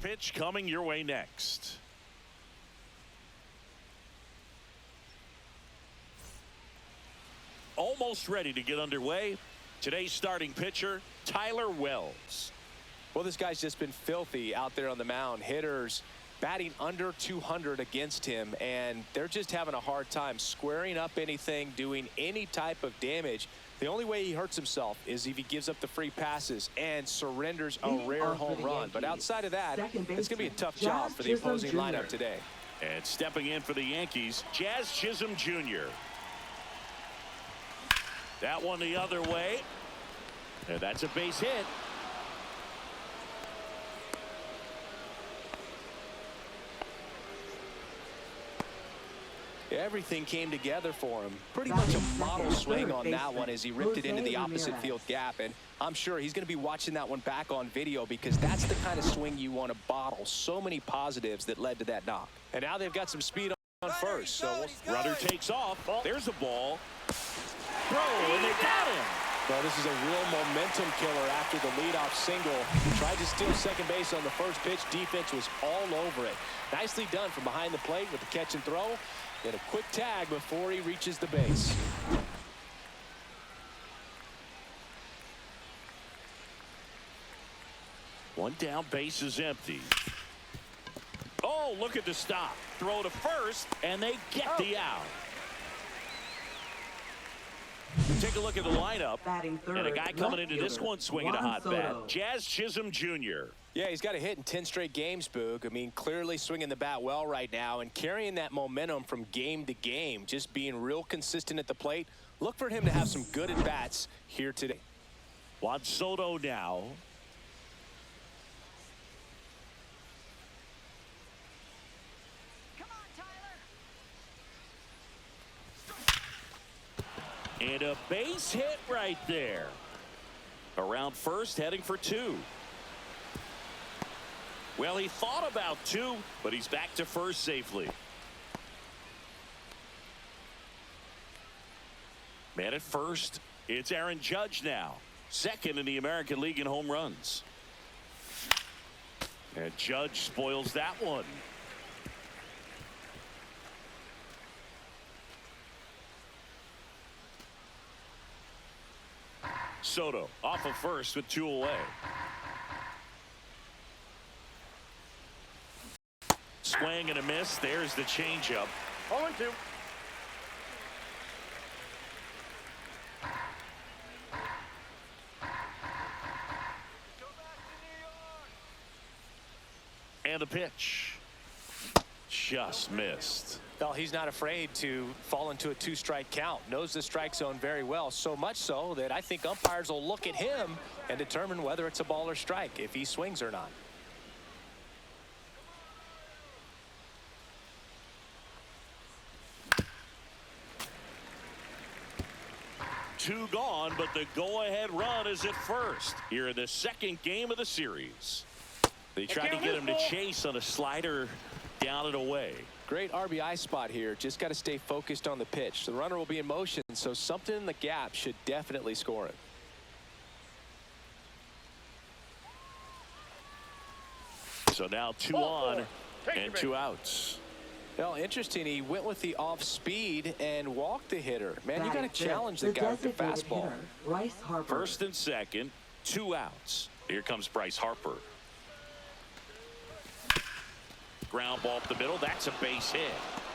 pitch coming your way next. Almost ready to get underway. Today's starting pitcher, Tyler Wells. Well, this guy's just been filthy out there on the mound. Hitters batting under 200 against him, and they're just having a hard time squaring up anything, doing any type of damage. The only way he hurts himself is if he gives up the free passes and surrenders a rare home run. But outside of that, it's going to be a tough job for the opposing lineup today. And stepping in for the Yankees, Jazz Chisholm Jr. That one the other way. And that's a base hit. Everything came together for him. Pretty much a model swing on that one as he ripped it into the opposite field gap. And I'm sure he's going to be watching that one back on video because that's the kind of swing you want to bottle. So many positives that led to that knock. And now they've got some speed on first. So Rudder takes off. There's a ball. Throw, and they got him. Well, this is a real momentum killer after the leadoff single. He tried to steal second base on the first pitch. Defense was all over it. Nicely done from behind the plate with the catch and throw. Get a quick tag before he reaches the base. One down, base is empty. Oh, look at the stop. Throw to first, and they get the out. Take a look at the lineup. And a guy coming into this one swinging a hot bat. Jazz Chisholm Jr. Yeah, he's got a hit in 10 straight games, Boog. I mean, clearly swinging the bat well right now and carrying that momentum from game to game, just being real consistent at the plate. Look for him to have some good at-bats here today. Juan Soto now. And a base hit right there. Around first, heading for two. Well, he thought about two, but he's back to first safely. Man at first, it's Aaron Judge now. Second in the American League in home runs. And Judge spoils that one. Soto off of first with two away. Swing and a miss. There's the changeup. 0-2. And the pitch. Just missed. Well, he's not afraid to fall into a two-strike count. Knows the strike zone very well, so much so that I think umpires will look at him and determine whether it's a ball or strike, if he swings or not. Two gone, but the go-ahead run is at first here in the second game of the series. They tried to get him to chase on a slider down and away. Great RBI spot here. Just got to stay focused on the pitch. The runner will be in motion, so something in the gap should definitely score it. So now two on and two outs. Well, interesting. He went with the off speed and walked the hitter. Man, you got to challenge the guy with the fastball. First and second, two outs. Here comes Bryce Harper. Ground ball up the middle. That's a base hit.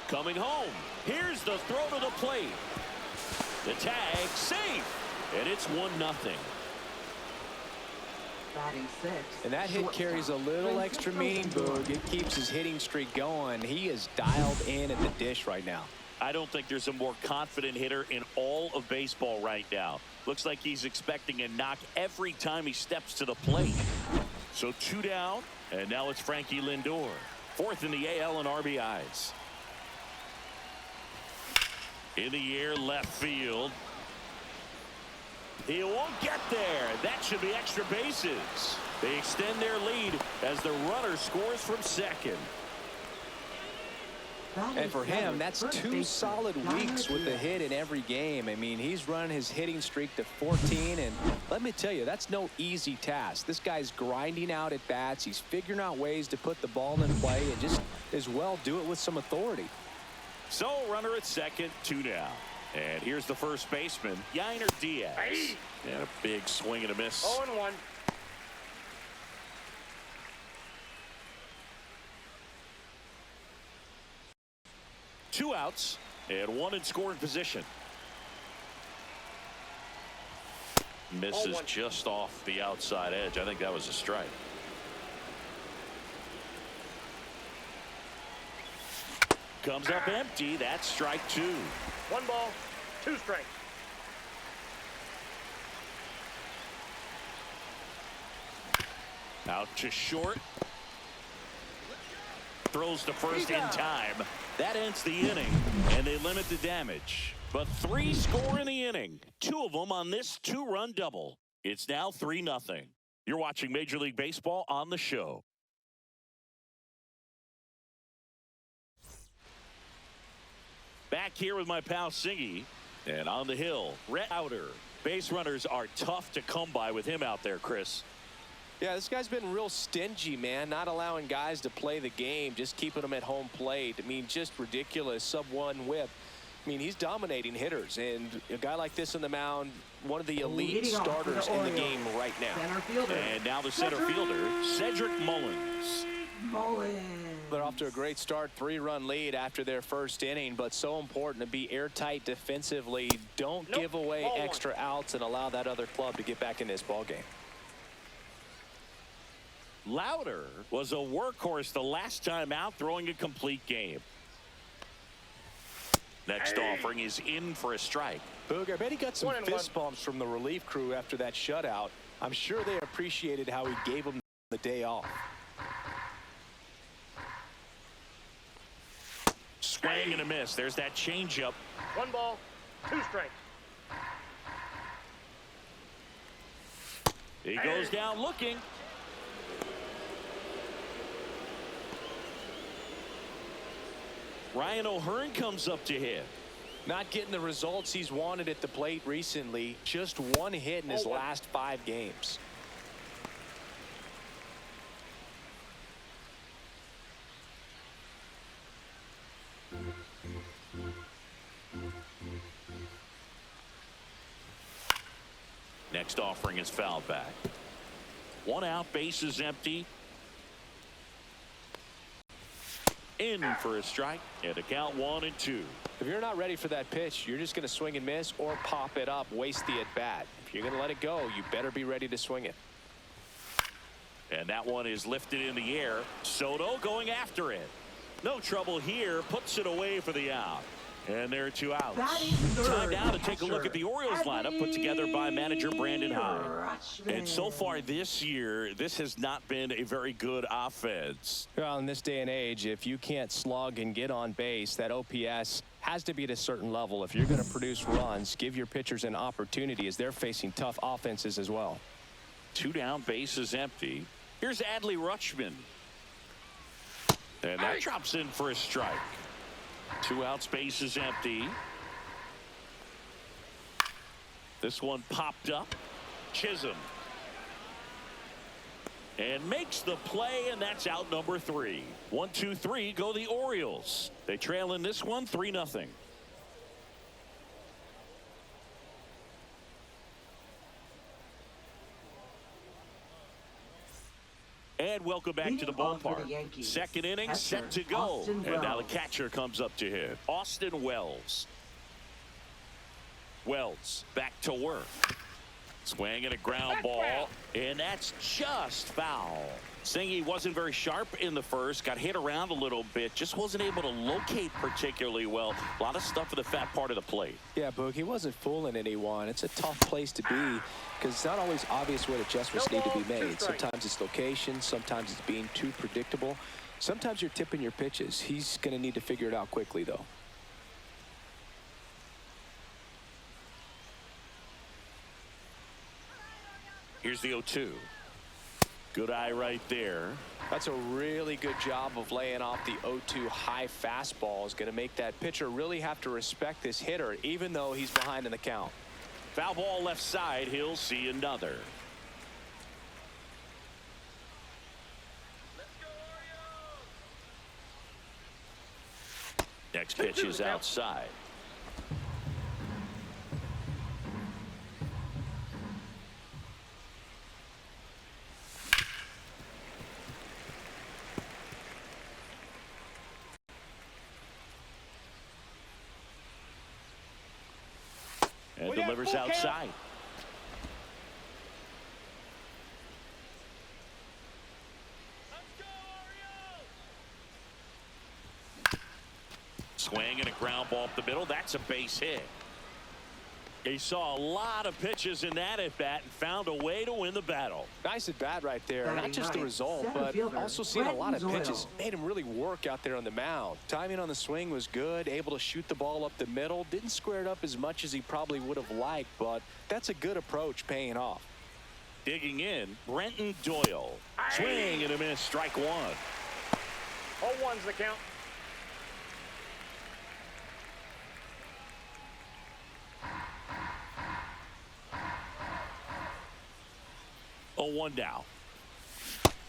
Coming home. Here's the throw to the plate. The tag safe. And it's 1-0. And that hit carries a little extra meaning, Boog. It keeps his hitting streak going. He is dialed in at the dish right now. I don't think there's a more confident hitter in all of baseball right now. Looks like he's expecting a knock every time he steps to the plate. So two down, and now it's Frankie Lindor. Fourth in the AL in RBIs. In the air, left field. He won't get there. That should be extra bases. They extend their lead as the runner scores from second. And for him, that's 2 solid weeks with a hit in every game. I mean, he's running his hitting streak to 14, and let me tell you, that's no easy task. This guy's grinding out at bats. He's figuring out ways to put the ball in play and just as well do it with some authority. So runner at second, 2 down. And here's the first baseman, Yainer Diaz. And a big swing and a miss. 0-1. Two outs and one in scoring position. Misses just off the outside edge. I think that was a strike. Comes up empty. That's strike 2. 1 ball, 2 strikes. Out to short. Throws to first in time. That ends the inning, and they limit the damage. But 3 score in the inning. 2 of them on this 2-run double. It's now 3-0. You're watching Major League Baseball on the show. Back here with my pal Singy. And on the hill, Rhett Outer. Base runners are tough to come by with him out there, Chris. Yeah, this guy's been real stingy, man, not allowing guys to play the game, just keeping them at home plate. I mean, just ridiculous, sub-1 whip. I mean, he's dominating hitters, and a guy like this on the mound, one of the elite starters in the game right now. And now the center fielder, Cedric Mullins. They're off to a great start, 3-run lead after their first inning, but so important to be airtight defensively. Don't give away extra outs and allow that other club to get back in this ball game. Louder was a workhorse the last time out, throwing a complete game. Next offering is in for a strike. Boog, I bet he got some fist bumps from the relief crew after that shutout. I'm sure they appreciated how he gave them the day off. Swing and a miss. There's that changeup. 1 ball, 2 strikes. He goes down looking. Ryan O'Hearn comes up to hit. Not getting the results he's wanted at the plate recently. Just 1 hit in his last 5 games. Next offering is fouled back. 1 out, bases empty. In for a strike, and a count 1-2. If you're not ready for that pitch, you're just going to swing and miss or pop it up, waste the at-bat. If you're going to let it go, you better be ready to swing it. And that one is lifted in the air. Soto going after it. No trouble here, puts it away for the out. And there are 2 outs. Time now to take a look at the Orioles lineup put together by manager Brandon Hyde. And so far this year, this has not been a very good offense. Well, in this day and age, if you can't slug and get on base, that OPS has to be at a certain level. If you're going to produce runs, give your pitchers an opportunity as they're facing tough offenses as well. 2 down, bases empty. Here's Adley Rutschman. And that drops in for a strike. 2 outs, bases empty. This one popped up. Chisholm. And makes the play, and that's out number 3. 1, 2, 3 go the Orioles. They trail in this one 3-0. And welcome back to the ballpark. Second inning set to go. And now the catcher comes up to hit. Austin Wells. Wells back to work. Swing and a ground ball. And that's just foul. Singy wasn't very sharp in the first. Got hit around a little bit. Just wasn't able to locate particularly well. A lot of stuff for the fat part of the plate. Yeah, Boog, he wasn't fooling anyone. It's a tough place to be because it's not always obvious what adjustments need to be made. Sometimes it's location. Sometimes it's being too predictable. Sometimes you're tipping your pitches. He's going to need to figure it out quickly, though. Here's the 0-2. Good eye right there. That's a really good job of laying off the 0-2 high fastball. Is going to make that pitcher really have to respect this hitter, even though he's behind in the count. Foul ball left side. He'll see another. Next pitch is outside. And delivers outside. Swing and a ground ball up the middle. That's a base hit. He saw a lot of pitches in that at bat and found a way to win the battle. Nice at bat right there. Not just the result, but also seeing a lot of pitches. Made him really work out there on the mound. Timing on the swing was good. Able to shoot the ball up the middle. Didn't square it up as much as he probably would have liked, but that's a good approach, paying off. Digging in, Brenton Doyle. Swing and a miss. Strike one. 0-1's the count. Oh, 1 down.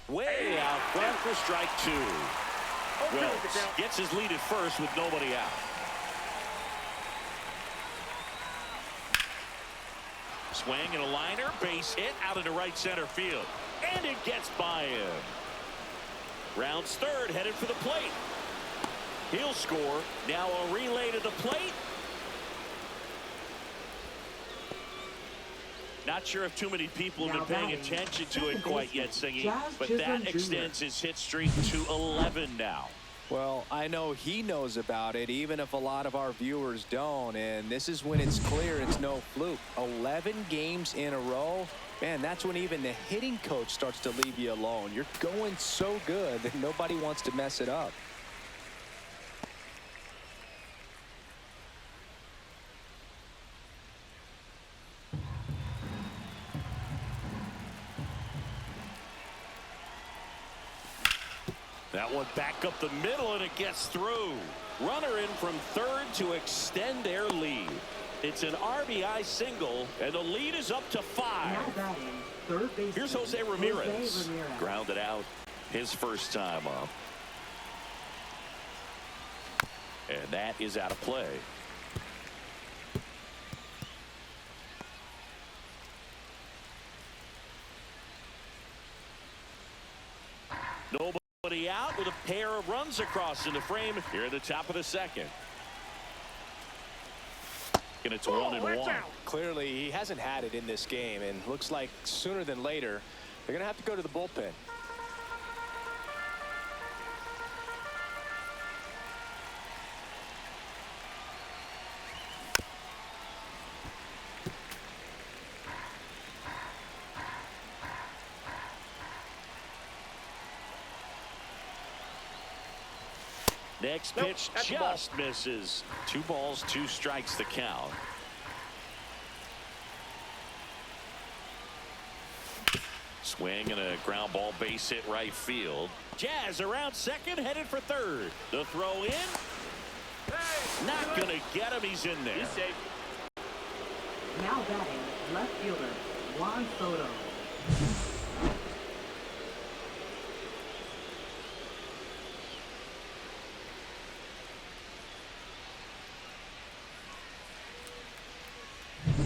Way out front for strike two. Wells gets his lead at first with nobody out. Swing and a liner, base hit out into right center field. And it gets by him. Rounds third, headed for the plate. He'll score. Now a relay to the plate. Not sure if too many people have been paying attention to it quite yet, Singy, but that extends his hit streak to 11 now. Well, I know he knows about it, even if a lot of our viewers don't. And this is when it's clear it's no fluke. 11 games in a row. Man, that's when even the hitting coach starts to leave you alone. You're going so good that nobody wants to mess it up. That one back up the middle, and it gets through. Runner in from third to extend their lead. It's an RBI single, and the lead is up to 5. Here's Jose Ramirez. Grounded out his first time up. And that is out of play. Nobody out with a pair of runs across in the frame here at the top of the second. And it's 1-1. Clearly, he hasn't had it in this game, and looks like sooner than later, they're going to have to go to the bullpen. Next pitch just misses. 2 balls, 2 strikes the count. Swing and a ground ball, base hit right field. Jazz around second, headed for third. The throw in. Not going to get him. He's in there. He's safe. Now batting, left fielder, Juan Soto.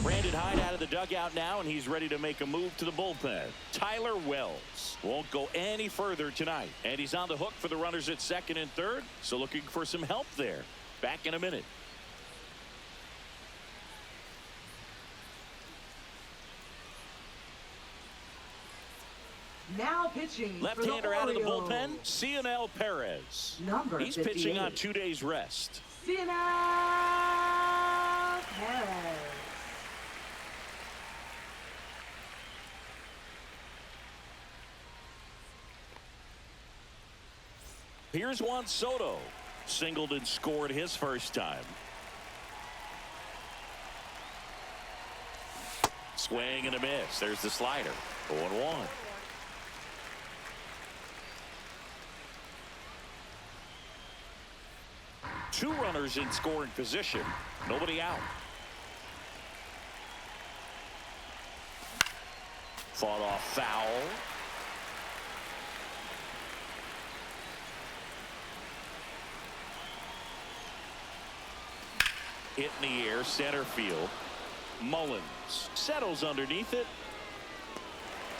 Brandon Hyde out of the dugout now, and he's ready to make a move to the bullpen. Tyler Wells won't go any further tonight, and he's on the hook for the runners at second and third, so looking for some help there. Back in a minute. Now pitching. Left-hander out of the bullpen, Cionel Perez. He's pitching on 2 days rest. Cionel Perez. Here's Juan Soto. Singled and scored his first time. Swing and a miss. There's the slider. 0-1. Two runners in scoring position. Nobody out. Fought off foul. Hit in the air, center field. Mullins settles underneath it.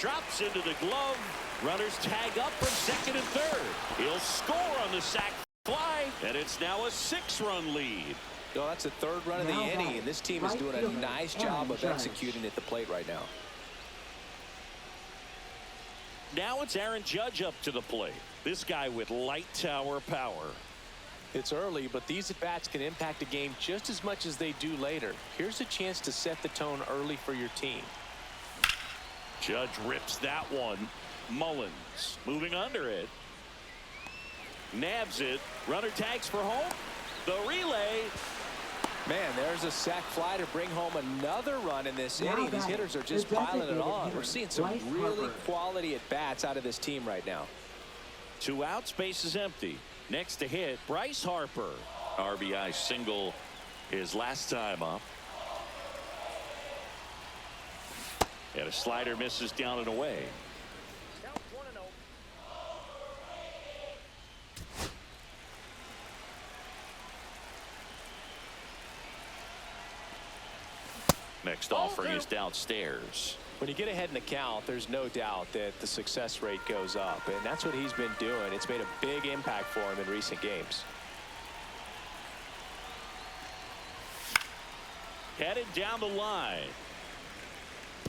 Drops into the glove. Runners tag up from second and third. He'll score on the sac fly, and it's now a 6-run lead. No, that's the third run of the inning, and this team is doing a nice job of executing at the plate right now. Now it's Aaron Judge up to the plate. This guy with light tower power. It's early, but these at-bats can impact a game just as much as they do later. Here's a chance to set the tone early for your team. Judge rips that one. Mullins moving under it. Nabs it. Runner tags for home. The relay. Man, there's a sac fly to bring home another run in this inning. These hitters are just piling it on. We're seeing some really quality at-bats out of this team right now. 2 outs, base is empty. Next to hit, Bryce Harper. RBI single his last time up. And a slider misses down and away. Count 1-0. Next offering is downstairs. When you get ahead in the count, there's no doubt that the success rate goes up, and that's what he's been doing. It's made a big impact for him in recent games. Headed down the line.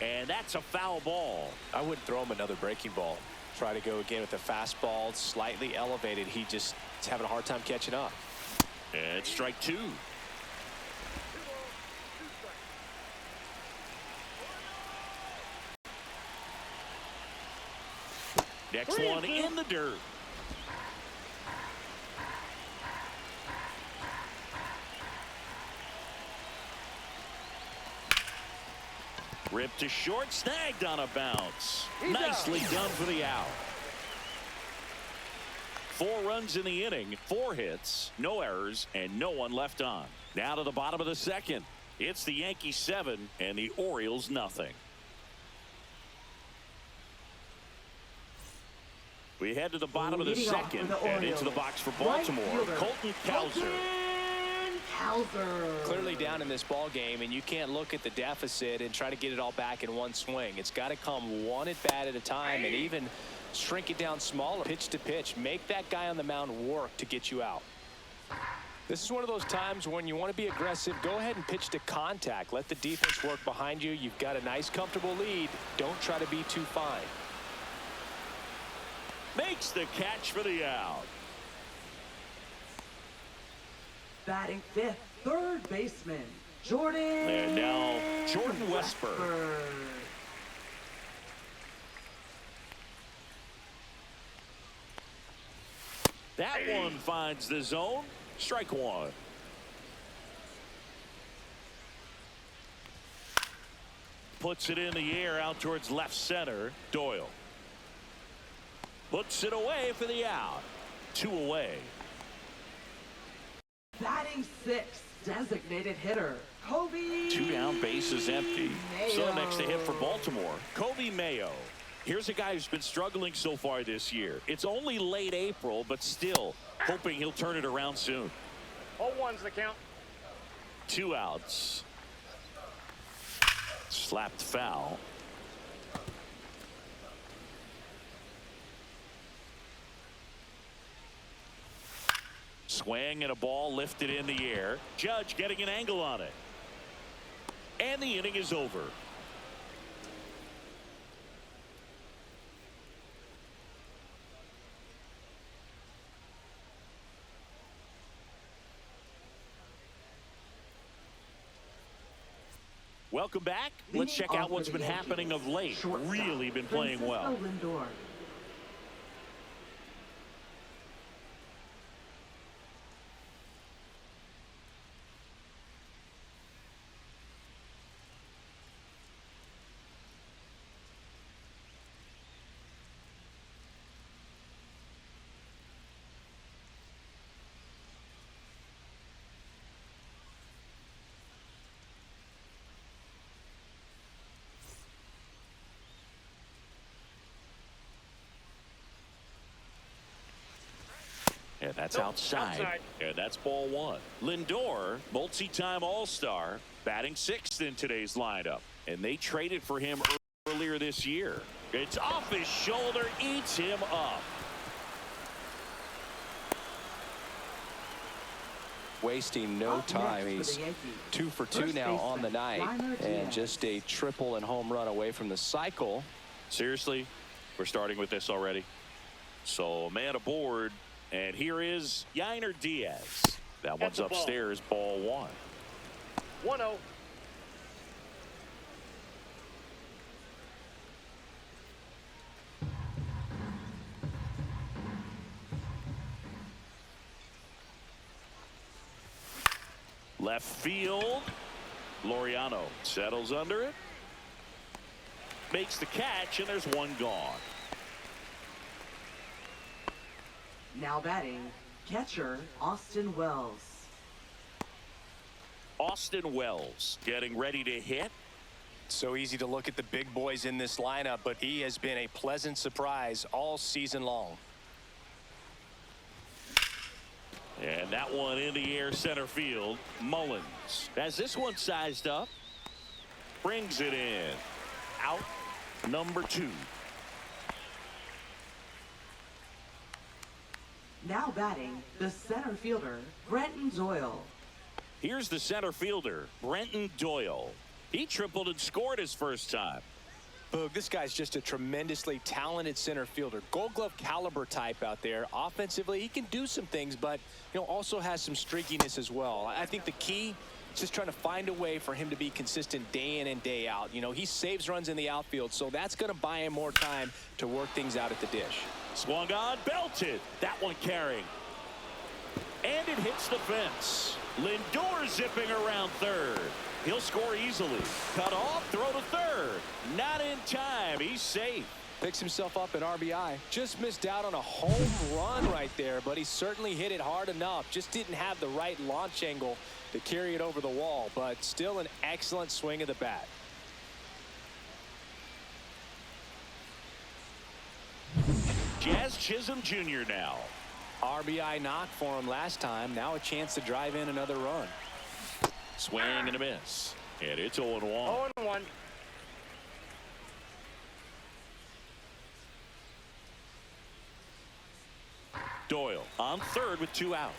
And that's a foul ball. I wouldn't throw him another breaking ball. Try to go again with the fastball, slightly elevated. He just is having a hard time catching up. And strike 2. Next one in the dirt. Ripped to short, snagged on a bounce. Nicely done for the out. 4 runs in the inning, 4 hits, no errors, and no one left on. Now to the bottom of the second. It's the Yankees 7 and the Orioles nothing. We head to the bottom of the second and into the box for Baltimore. Colton Cowser. Clearly down in this ball game, and you can't look at the deficit and try to get it all back in one swing. It's got to come one at bat at a time, and even shrink it down smaller, pitch to pitch. Make that guy on the mound work to get you out. This is one of those times when you want to be aggressive. Go ahead and pitch to contact. Let the defense work behind you. You've got a nice, comfortable lead. Don't try to be too fine. Makes the catch for the out. Batting 5th, third baseman, Jordan. And now Jordan Westburg. That one finds the zone. Strike 1. Puts it in the air out towards left center. Doyle. Puts it away for the out. 2 away. Batting 6th, designated hitter, Kobe. 2 down, bases empty. Mayo. So next to hit for Baltimore, Kobe Mayo. Here's a guy who's been struggling so far this year. It's only late April, but still hoping he'll turn it around soon. 0-1's the count. 2 outs. Slapped foul. Swing and a ball lifted in the air. Judge getting an angle on it. And the inning is over. Welcome back. Let's check out what's been happening of late. Really been playing well. And that's Nope, outside. outside. And that's ball one. Lindor, multi-time All-Star, batting sixth in today's lineup. And they traded for him earlier this year. It's off his shoulder, eats him up. Wasting no Up time. next for He's the Yankees, 2 for 2 first now on the baseman, night, Yanler and Diaz. just a triple and home run away from the cycle. Seriously, we're starting with this already. So a man aboard, and here is Yanler Diaz. That one's the ball. upstairs, ball one. 1-0. Left field. Laureano settles under it. Makes the catch, and there's one gone. Now batting, catcher Austin Wells. Austin Wells getting ready to hit. So easy to look at the big boys in this lineup, but he has been a pleasant surprise all season long. And that one in the air center field. Mullins has this one sized up. Brings it in. Out number 2. Now batting, the center fielder Brenton Doyle. Here's the center fielder, Brenton Doyle. He tripled and scored his first time. Boog, this guy's just a tremendously talented center fielder. Gold Glove caliber type out there. Offensively, he can do some things, but also has some streakiness as well. I think the key is just trying to find a way for him to be consistent day in and day out. He saves runs in the outfield, so that's going to buy him more time to work things out at the dish. Swung on, belted. That one carrying. And it hits the fence. Lindor zipping around third. He'll score easily. Cut off, throw to third. Not in time. He's safe. Picks himself up an RBI. Just missed out on a home run right there, but he certainly hit it hard enough. Just didn't have the right launch angle to carry it over the wall, but still an excellent swing of the bat. Jazz Chisholm Jr. now. RBI knock for him last time. Now a chance to drive in another run. Swing and a miss. And it's 0-1. 0-1. Doyle on third with 2 out.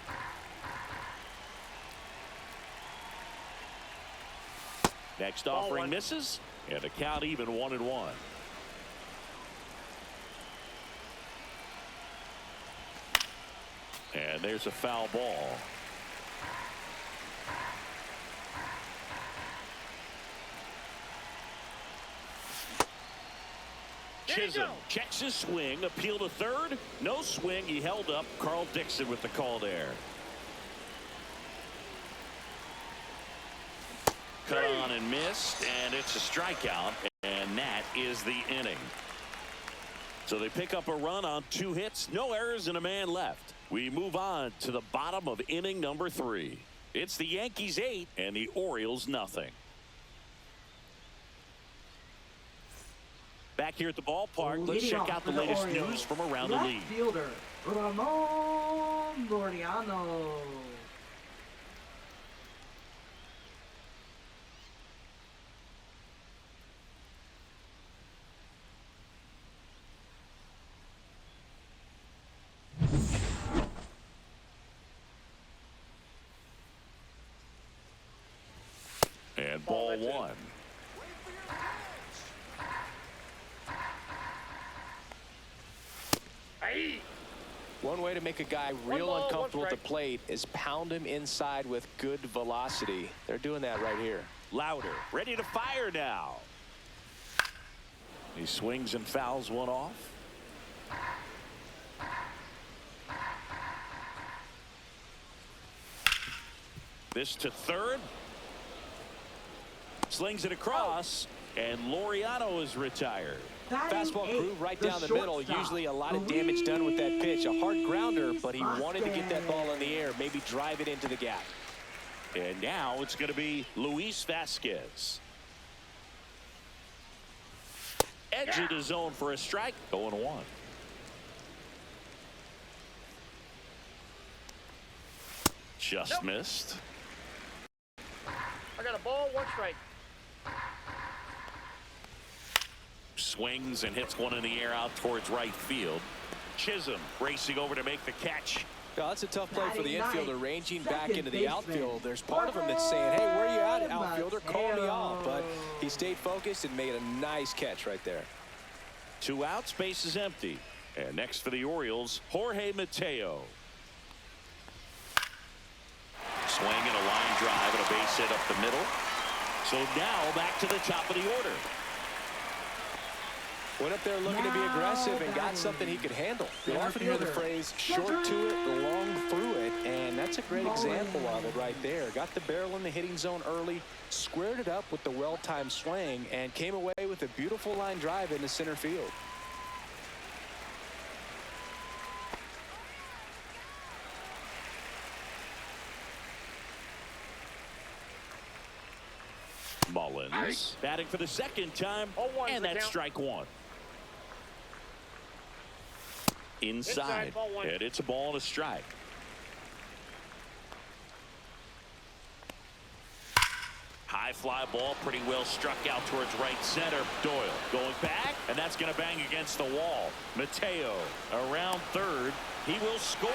Next Ball offering one. misses. And the count even 1-1. And there's a foul ball. There you Chisholm go. checks his swing, appeal to third. No swing. He held up. Carl Dixon with the call there. Cut on and missed, and it's a strikeout, and that is the inning. So they pick up a run on 2 hits, no errors, and a man left. We move on to the bottom of inning number 3. It's the Yankees 8 and the Orioles nothing. Back here at the ballpark, let's Leading check off out the for latest Orioles, news from around the left league. Fielder Ramon Laureano. And ball that's it. 1. Aye. One way to make a guy real ball, uncomfortable at the one strike. plate is pound him inside with good velocity. They're doing that right here. Louder, ready to fire now. He swings and fouls one off. This to third. Slings it across, and Laureano is retired. Batting Fastball eighth, groove right down the middle. shortstop, Usually a lot of damage done with that pitch. A hard grounder, but he Luis wanted to get that ball in Vasquez. the air, maybe drive it into the gap. And now it's going to be Luis Vasquez. Edge of the zone for a strike. 0-1. Just missed. I got a ball, 1 strike. Swings and hits one in the air out towards right field. Chisholm racing over to make the catch. Yeah, that's a tough play for the Batting infielder, ninth, ranging back second into the baseman, outfield. There's part of him that's saying, hey, where are you at, Jorge outfielder? Call me off. But Mateo. he stayed focused and made a nice catch right there. 2 outs, base is empty. And next for the Orioles, Jorge Mateo. Swing and a line drive and a base hit up the middle. So now back to the top of the order. Went up there looking to be aggressive and got something he could handle. You often hear the phrase short to it, long through it, and that's a great example of it right there. Got the barrel in the hitting zone early, squared it up with the well-timed swing, and came away with a beautiful line drive into center field. Mullins batting for the second time, 0-1's and the that's count. strike 1. Inside, ball 1. and it's a ball and a strike. High fly ball, pretty well struck out towards right center. Doyle going back, and that's going to bang against the wall. Mateo around third. He will score.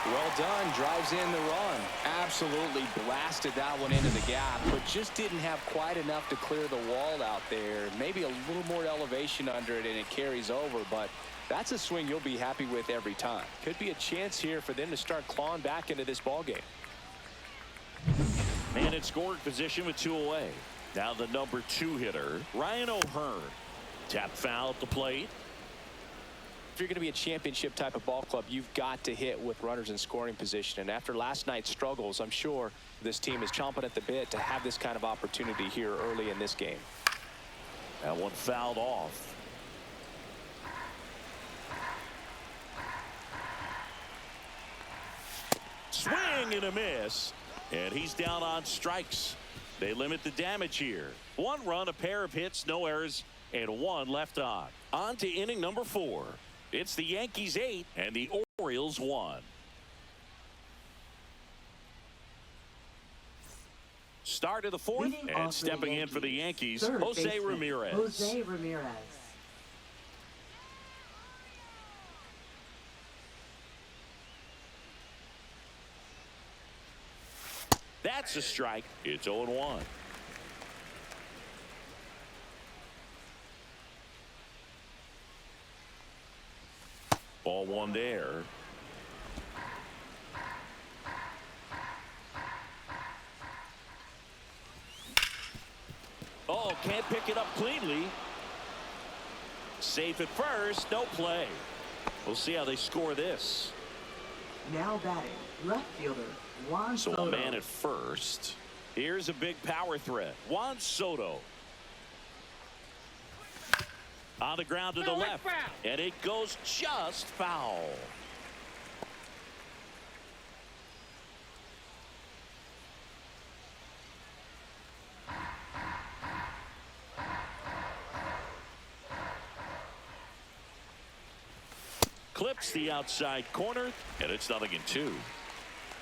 Well done, drives in the run. Absolutely blasted that one into the gap, but just didn't have quite enough to clear the wall out there. Maybe a little more elevation under it and it carries over, but that's a swing you'll be happy with every time. Could be a chance here for them to start clawing back into this ball game. Man in scoring position with 2 away. Now the number 2 hitter, Ryan O'Hearn. Tap foul at the plate. If you're going to be a championship type of ball club, you've got to hit with runners in scoring position. And after last night's struggles, I'm sure this team is chomping at the bit to have this kind of opportunity here early in this game. That one fouled off. Swing and a miss. And he's down on strikes. They limit the damage here. 1 run, a pair of hits, no errors, and 1 left on. On to inning number 4. It's the Yankees 8 and the Orioles 1. Start of the 4th, Leading and off stepping in for the Yankees, third Jose baseman, Ramirez. Jose Ramirez. That's a strike. It's 0-1. Ball 1 there. Oh, can't pick it up cleanly. Safe at first, no play. We'll see how they score this. Now batting, left fielder, Juan So Soto. a man at first. Here's a big power threat. Juan Soto. On the ground to the left. And it goes just foul. Clips the outside corner, and it's 0-2.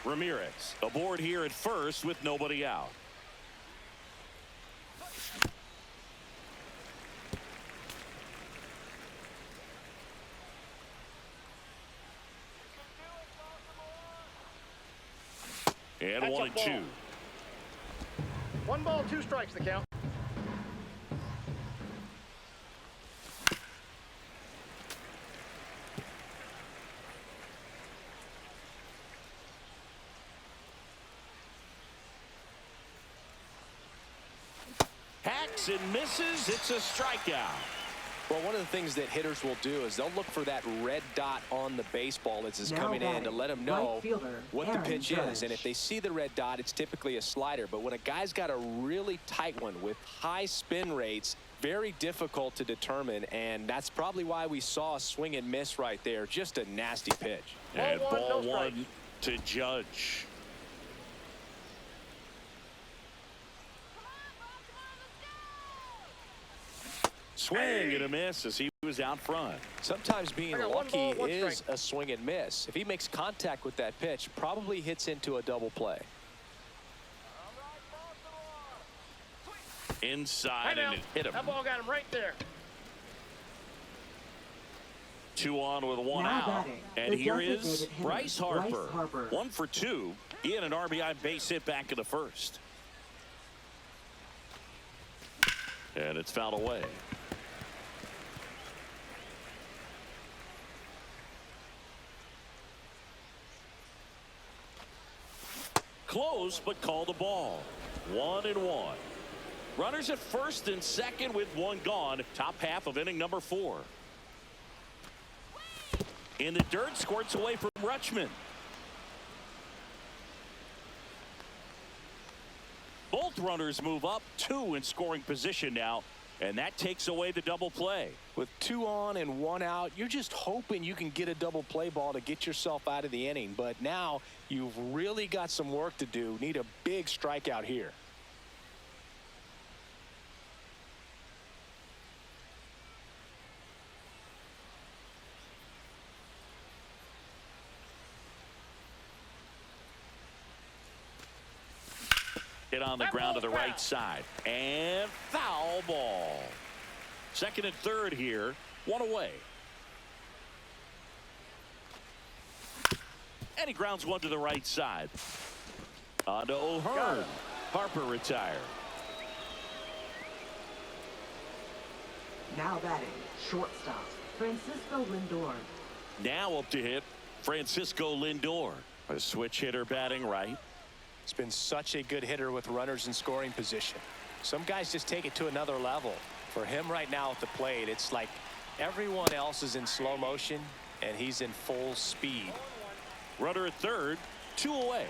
Ramirez aboard here at first with nobody out. And That's a 1-2. ball. 1 ball, 2 strikes the count. Hacks and misses. It's a strikeout. Well, one of the things that hitters will do is they'll look for that red dot on the baseball as it's Now coming in to batting, let them right know fielder, what the Aaron pitch is. And Judge. if they see the red dot, it's typically a slider. But when a guy's got a really tight one with high spin rates, very difficult to determine. And that's probably why we saw a swing and miss right there. Just a nasty pitch. And Ball 1, ball no 1 strikes. to Judge. Swing and a miss as he was is out front. Sometimes being I got one lucky ball, one is strike. a swing and miss. If he makes contact with that pitch, probably hits into a double play. Inside, Hey, and it hit him. that ball got him right there. 2 on with 1 Now out. batting, And the here is designated hitter, Bryce Harper. Bryce Harper. 1 for 2. He had an RBI base hit back in the first. And it's fouled away. Close, but call the ball. 1-1. Runners at first and second with 1 gone. Top half of inning number 4. In the dirt, squirts away from Rutschman. Both runners move up, 2 in scoring position now, and that takes away the double play. With 2 on and 1 out, you're just hoping you can get a double play ball to get yourself out of the inning. But now you've really got some work to do. Need a big strikeout here. Hit on the ground to the right side. And foul ball. Second and third here. 1 away. And he grounds 1 to the right side. On to O'Hearn. Harper retired. Now batting, shortstop, Francisco Lindor. Now up to hit, Francisco Lindor. A switch hitter batting right. He's been such a good hitter with runners in scoring position. Some guys just take it to another level. For him right now at the plate, it's like everyone else is in slow motion and he's in full speed. Runner at third, 2 away.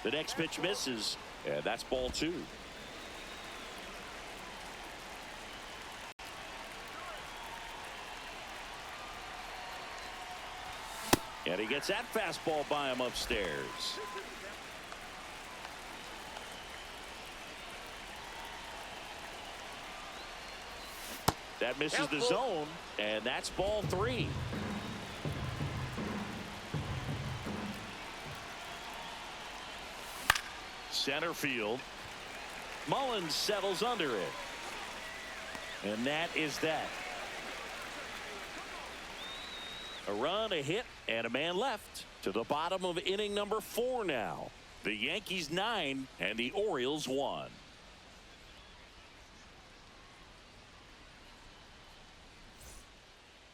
The next pitch misses, and that's ball 2. And he gets that fastball by him upstairs. That misses the zone, and that's ball 3. Center field. Mullins settles under it. And that is that. A run, a hit, and a man left. To the bottom of inning number 4 now. The Yankees 9 and the Orioles 1.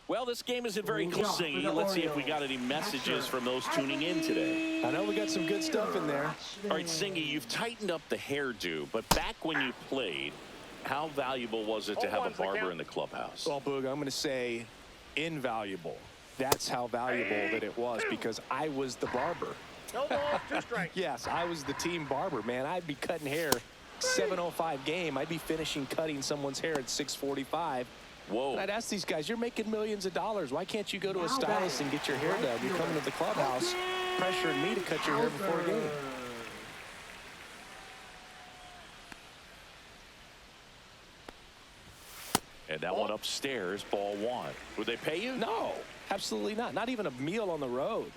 Well, this game isn't very Leading off for close. the Let's see if we Orioles, got any messages catcher, from those tuning in today. I know we got some good stuff in there. All right, Singy, you've tightened up the hairdo, but back when you played, how valuable was it to have a barber in the clubhouse? Well, Boog, I'm going to say invaluable. That's how valuable that it was because I was the barber. No ball, 2 strikes. Yes, I was the team barber, man. I'd be cutting hair 7:05 game. I'd be finishing cutting someone's hair at 6:45. Whoa. And I'd ask these guys, you're making millions of dollars. Why can't you go to a stylist and get your hair done? You're coming to the clubhouse pressuring me to cut your hair before a game. And that one upstairs, ball 1. Would they pay you? No, absolutely not. Not even a meal on the road.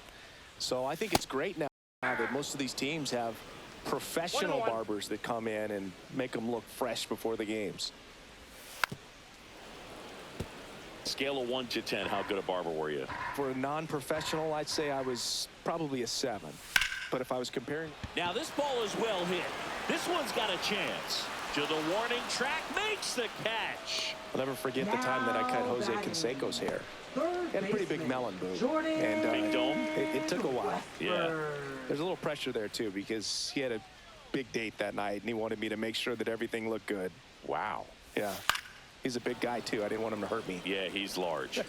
So I think it's great now that most of these teams have professional 1-1. barbers that come in and make them look fresh before the games. Scale of 1 to 10, how good a barber were you? For a non-professional, I'd say I was probably a 7. But if I was comparing... Now this ball is well hit. This one's got a chance. To the warning track, makes the catch. I'll never forget the time that I cut Jose Canseco's hair. He had a pretty big melon, Boo. And Big dome? it took a while. Yeah. There's a little pressure there, too, because he had a big date that night, and he wanted me to make sure that everything looked good. Wow. Yeah. He's a big guy, too. I didn't want him to hurt me. Yeah, he's large.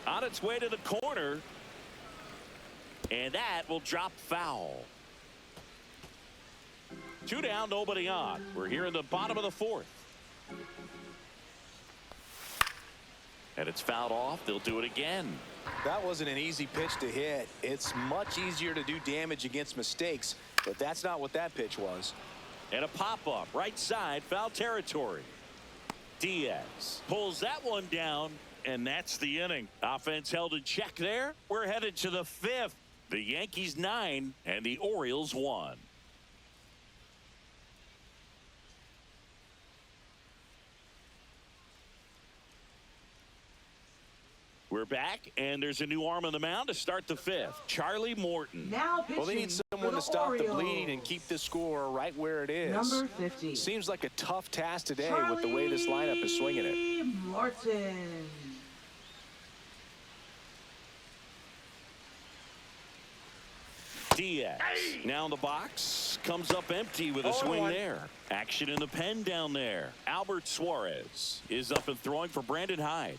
On its way to the corner. And that will drop foul. Two down, nobody on. We're here in the bottom of the fourth. And it's fouled off. They'll do it again. That wasn't an easy pitch to hit. It's much easier to do damage against mistakes, but that's not what that pitch was. And a pop-up, right side, foul territory. Diaz pulls that one down, and that's the inning. Offense held in check there. We're headed to the fifth. The Yankees 9 and the Orioles 1. We're back, and there's a new arm on the mound to start the fifth. Charlie Morton. Now pitching Well, they need someone to stop the bleed and keep the score right where it is. Number 50. Seems like a tough task today with the way this lineup is swinging it. Morton. Diaz now in the box, comes up empty with a swing there. Action in the pen down there. Albert Suarez is up and throwing for Brandon Hyde.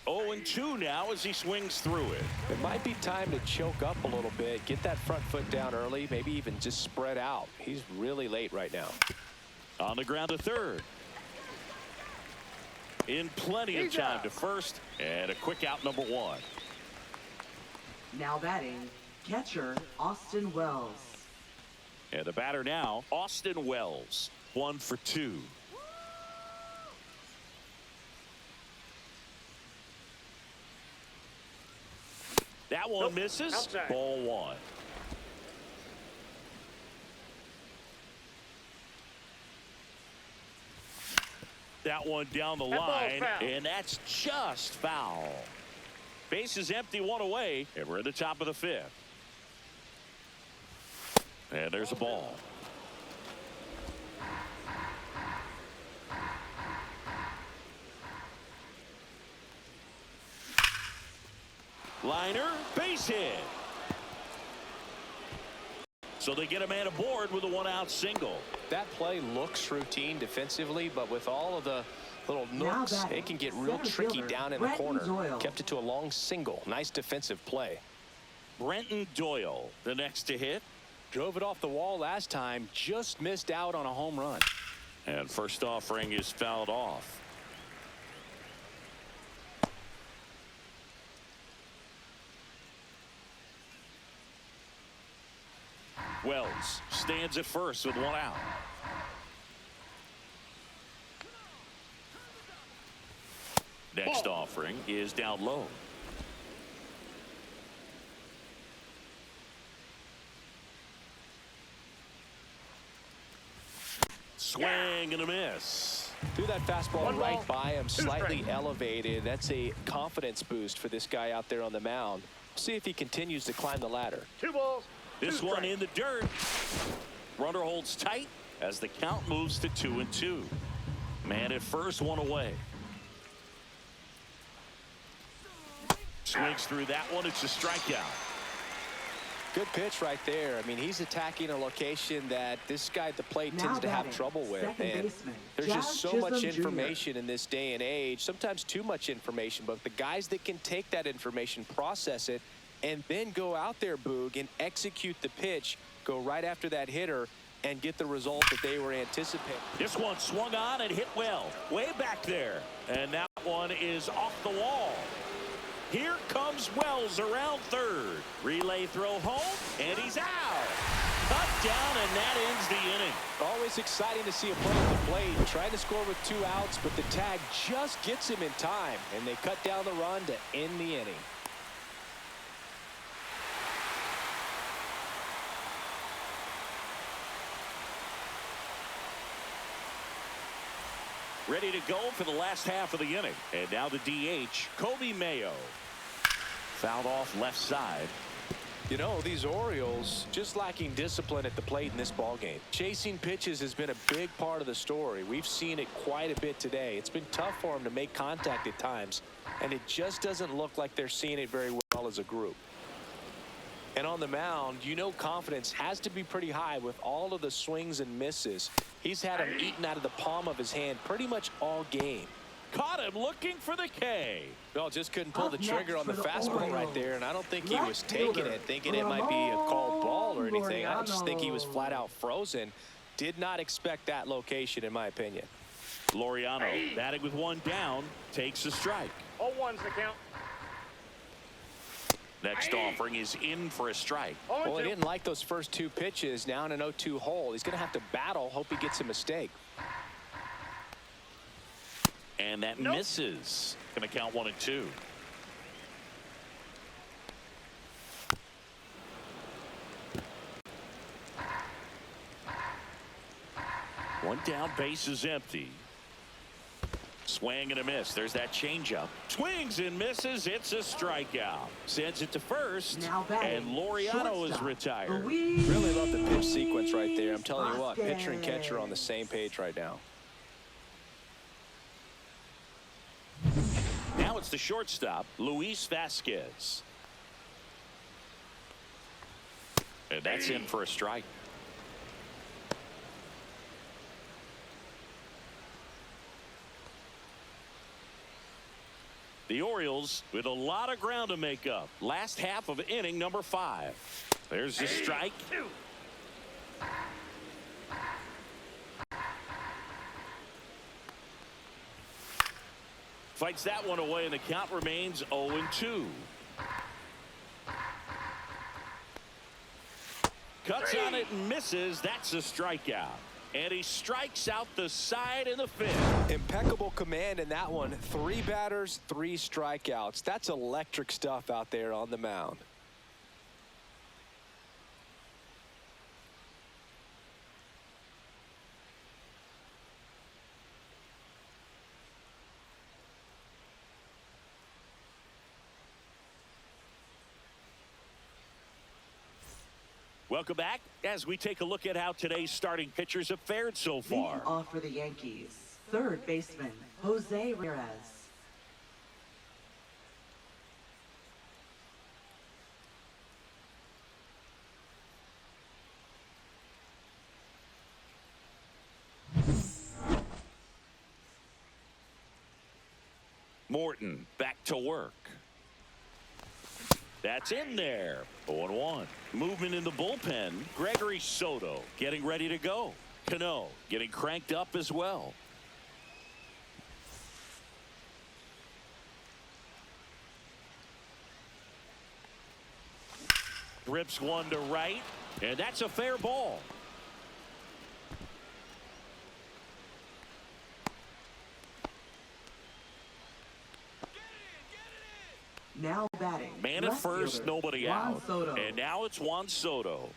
Oh, and 2 now as he swings through it. It might be time to choke up a little bit, get that front foot down early, maybe even just spread out. He's really late right now. On the ground to third. In plenty of time to first, and a quick out, number 1. Now batting, catcher Austin Wells. And the batter now, Austin Wells. 1 for 2. That one misses. Outside. Ball 1. That one down the line, and that's just foul. Base is empty, 1 away, and we're at the top of the 5th. And there's a ball. Liner, base hit. So they get a man aboard with a 1-out single. That play looks routine defensively, but with all of the little nooks, it can get real tricky down in the corner. Kept it to a long single. Nice defensive play. Brenton Doyle, the next to hit. Drove it off the wall last time, just missed out on a home run. And first offering is fouled off. Wells stands at first with 1 out. Next offering is down low. Swing and a miss. Threw that fastball right by him, slightly elevated. That's a confidence boost for this guy out there on the mound. See if he continues to climb the ladder. 2 balls. This one in the dirt. Runner holds tight as the count moves to 2-2. Man at first, 1 away. Swings through that one. It's a strikeout. Good pitch right there. I mean, he's attacking a location that this guy at the plate tends to have trouble with. And there's just so much information in this day and age, sometimes too much information. But the guys that can take that information, process it, and then go out there, Boog, and execute the pitch, go right after that hitter, and get the result that they were anticipating. This one swung on and hit well, way back there. And that one is off the wall. Here comes Wells around third. Relay throw home, and he's out. Cut down, and that ends the inning. Always exciting to see a play at the plate. Trying to score with 2 outs, but the tag just gets him in time, and they cut down the run to end the inning. Ready to go for the last half of the inning. And now the DH, Kobe Mayo. Fouled off left side. You know, these Orioles just lacking discipline at the plate in this ballgame. Chasing pitches has been a big part of the story. We've seen it quite a bit today. It's been tough for them to make contact at times, and it just doesn't look like they're seeing it very well as a group. And on the mound, you know, confidence has to be pretty high with all of the swings and misses. He's had them eaten out of the palm of his hand pretty much all game. Caught him looking for the K. Well, just couldn't pull the Up trigger next on the for the fastball right Orioles, there, and I don't think he right was taking fielder, it, thinking it might be a called ball or anything. I just think he was Laureano. flat out frozen. Did not expect that location, in my opinion. Laureano batting with one down, takes a strike. 0-1's the count. Next offering is in for a strike. 0-2. Well, he didn't like those first two pitches. Now in an 0-2 hole. He's going to have to battle, hope he gets a mistake. And that misses. Going to count 1-2. One down, base is empty. Swing and a miss. There's that changeup. Swings and misses. It's a strikeout. Sends it to first. Now batting, And Laureano is shortstop, retired. Luis Really love the pitch sequence right there. I'm telling you what, Vasquez. pitcher and catcher are on the same page right now. Now it's the shortstop, Luis Vasquez. And that's in for a strike. The Orioles with a lot of ground to make up. Last half of inning number 5. There's the strike. Fights that one away, and the count remains 0-2. Cuts on it and misses. That's a strikeout. And he strikes out the side in the 5th. Impeccable command in that one. 3 batters, 3 strikeouts. That's electric stuff out there on the mound. Welcome back as we take a look at how today's starting pitchers have fared so far. Leading off for the Yankees, third baseman, Jose Ramirez. Morton back to work. That's in there. 0-1. Movement in the bullpen. Gregory Soto getting ready to go. Cano getting cranked up as well. Rips one to right, and that's a fair ball. Now batting. Man at left first, fielder, nobody Juan out. Soto. And now it's Juan Soto.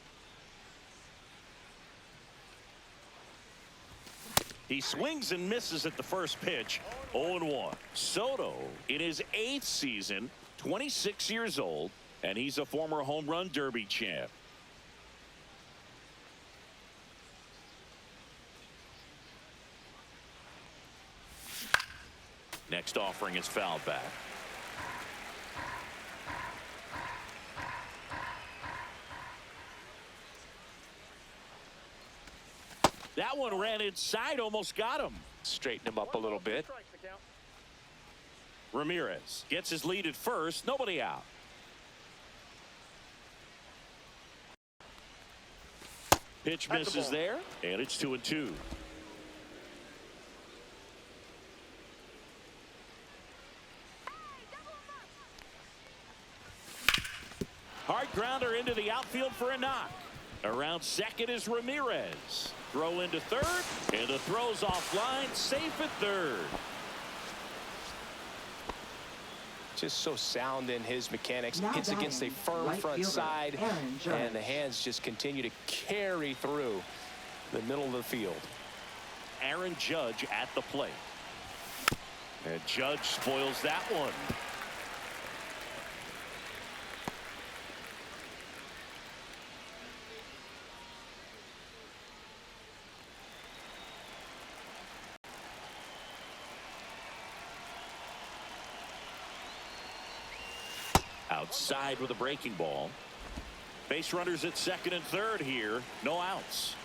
He swings and misses at the first pitch. 0-1. Soto in his 8th season, 26 years old, and he's a former home run derby champ. Next offering is fouled back. That one ran inside, almost got him. Straighten him up a little bit. Strikes the count. Ramirez gets his lead at first, nobody out. Pitch That's a misses ball. there, and it's 2-2. Hard grounder into the outfield for a knock. Around second is Ramirez. Throw into third, and the throw's offline, safe at third. Just so sound in his mechanics. Now Hits against a batting, firm right front fielder, side, Aaron Judge. and the hands just continue to carry through the middle of the field. Aaron Judge at the plate. And Judge spoils that one. Outside with a breaking ball. Base runners at second and third here. No outs.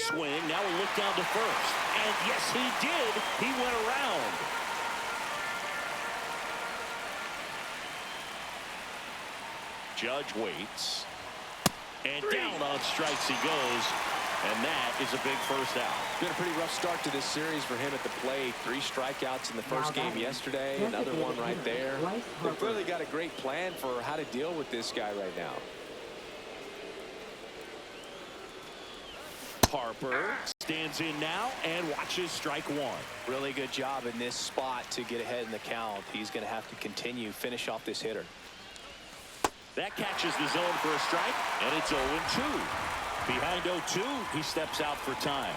swing. Now a look down to first. And yes, he did. He went around. Judge waits. And down on strikes he goes. And that is a big first out. Been a pretty rough start to this series for him at the plate. 3 strikeouts in the first game yesterday. Another one right there. They've clearly got a great plan for how to deal with this guy right now. Harper stands in now and watches strike one. Really good job in this spot to get ahead in the count. He's going to have to continue finish off this hitter. That catches the zone for a strike, and it's 0-2. Behind 0-2, he steps out for time.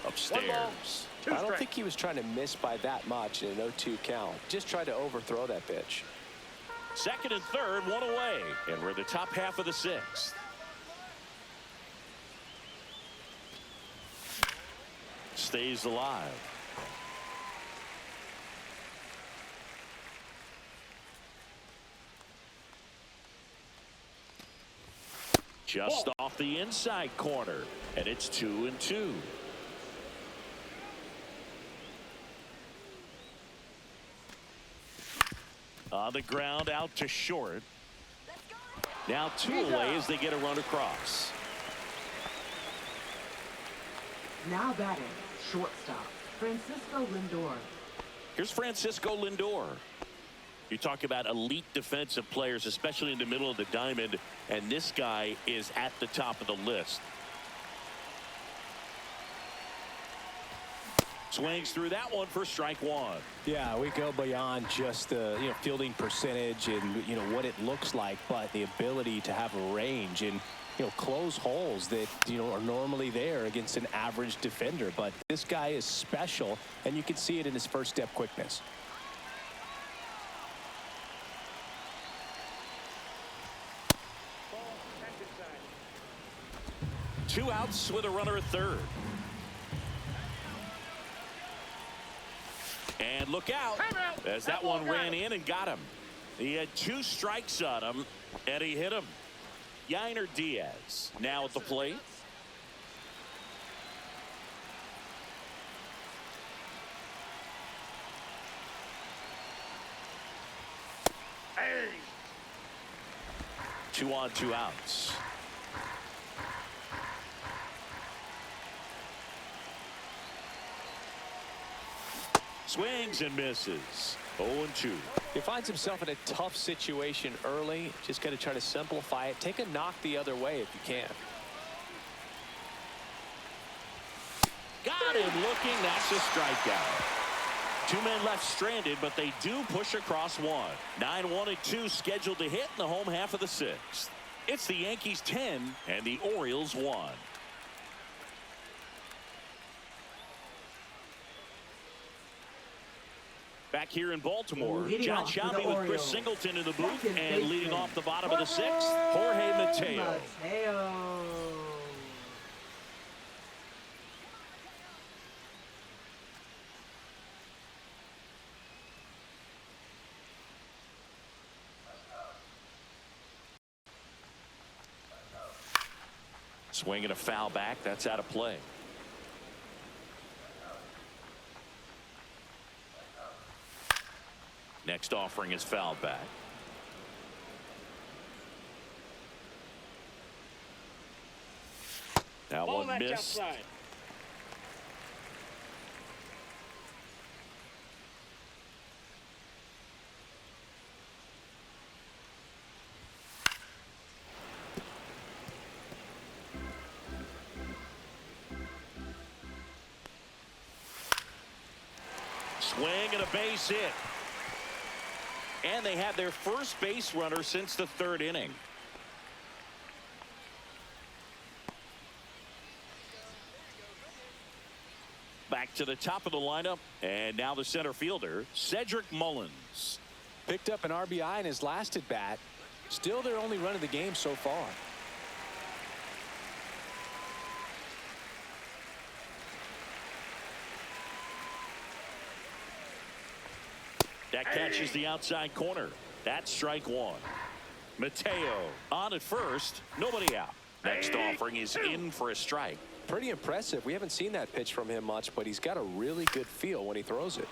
Upstairs. I don't think he was trying to miss by that much in an 0-2 count. Just tried to overthrow that pitch. Second and third, one away. And we're in the top half of the 6th. Stays alive. Just off the inside corner. And it's 2-2. On the ground out to short. Now 2 away as they get a run across. Now batting, shortstop, Francisco Lindor. Here's Francisco Lindor. You talk about elite defensive players, especially in the middle of the diamond, and this guy is at the top of the list. Swings through that one for strike one. Yeah, we go beyond just the fielding percentage and what it looks like, but the ability to have a range and close holes that are normally there against an average defender. But this guy is special, and you can see it in his first step quickness. Two outs with a runner at third. And look out as that one ran in and got him. He had 2 strikes on him, and he hit him. Yainer Diaz now at the plate. Hey. 2 on, 2 outs. Swings and misses. 0-2. He finds himself in a tough situation early. Just got to try to simplify it. Take a knock the other way if you can. Got him looking. That's a strikeout. 2 men left stranded, but they do push across one. 9-1-2 scheduled to hit in the home half of the 6th. It's the Yankees 10 and the Orioles 1. Back here in Baltimore, John Shelby with Chris Singleton in the booth, and leading off the bottom of the 6th, Jorge Mateo. Swinging a foul back. That's out of play. Next offering is fouled back. That one missed. Outside. Swing and a base hit. And they have their first base runner since the 3rd inning. Back to the top of the lineup, and now the center fielder, Cedric Mullins. Picked up an RBI in his last at bat. Still their only run of the game so far. That catches the outside corner. That's strike one. Mateo on at first. Nobody out. Next offering is in for a strike. Pretty impressive. We haven't seen that pitch from him much, but he's got a really good feel when he throws it.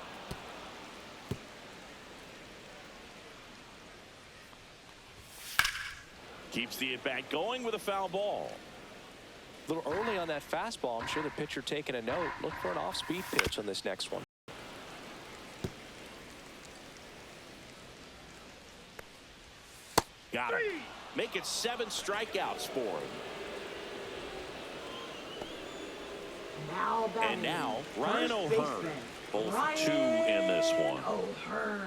Keeps the at-bat going with a foul ball. A little early on that fastball. I'm sure the pitcher taking a note. Look for an off-speed pitch on this next one. Got it. Make it 7 strikeouts for him. Now batting, And now Ryan first O'Hearn. baseman, Both Ryan 2 in this one. O'Hearn.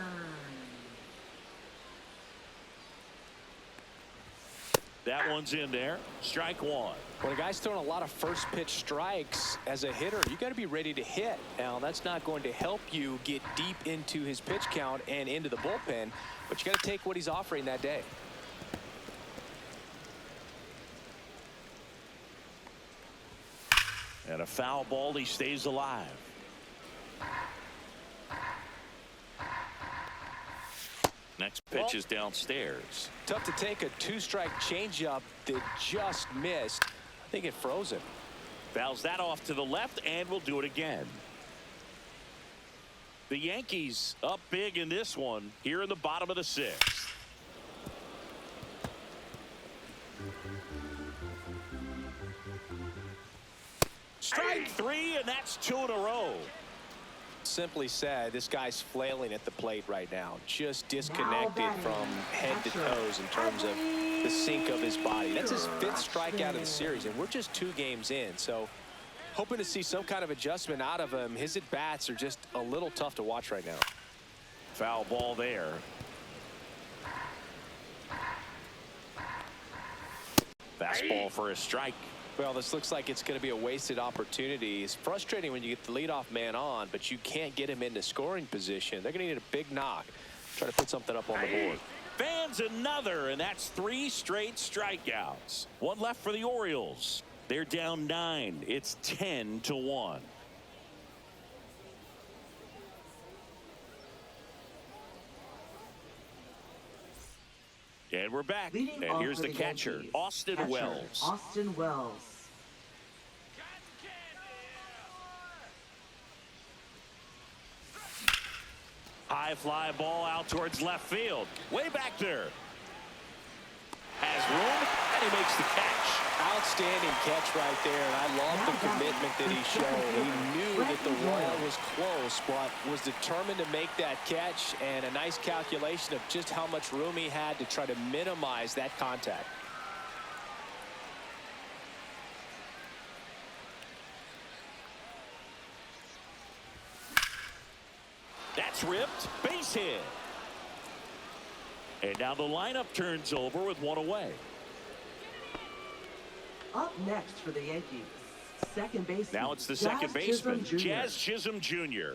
That one's in there. Strike one. When a guy's throwing a lot of first pitch strikes as a hitter, you got to be ready to hit. Now, that's not going to help you get deep into his pitch count and into the bullpen, but you got to take what he's offering that day. And a foul ball. He stays alive. Next pitch is downstairs. Tough to take a 2-strike changeup that just missed. I think it froze him. Fouls that off to the left, and we'll do it again. The Yankees up big in this one here in the bottom of the 6th. Strike 3, and that's 2 in a row. Simply said, this guy's flailing at the plate right now, just disconnected from head to toes in terms of the sink of his body. That's his 5th strikeout of the series, and we're just 2 games in, so hoping to see some kind of adjustment out of him. His at-bats are just a little tough to watch right now. Foul ball there. Fastball for a strike. Well, this looks like it's going to be a wasted opportunity. It's frustrating when you get the leadoff man on, but you can't get him into scoring position. They're going to need a big knock. Try to put something up on the board. Fans another, and that's 3 straight strikeouts. 1 left for the Orioles. They're down 9. It's 10-1. And we're back. Leading And off here's for the the catcher, Yankees, Austin Wells. Austin Wells. High fly ball out towards left field. Way back there. Has room, and he makes the catch. Outstanding catch right there, and I love the commitment that he showed. He knew that the Royal was close, but was determined to make that catch, and a nice calculation of just how much room he had to try to minimize that contact. That's ripped. Base hit. And now the lineup turns over with 1 away. Up next for the Yankees, second baseman. Now it's the second baseman, Chisholm Jr. Jazz Chisholm Jr.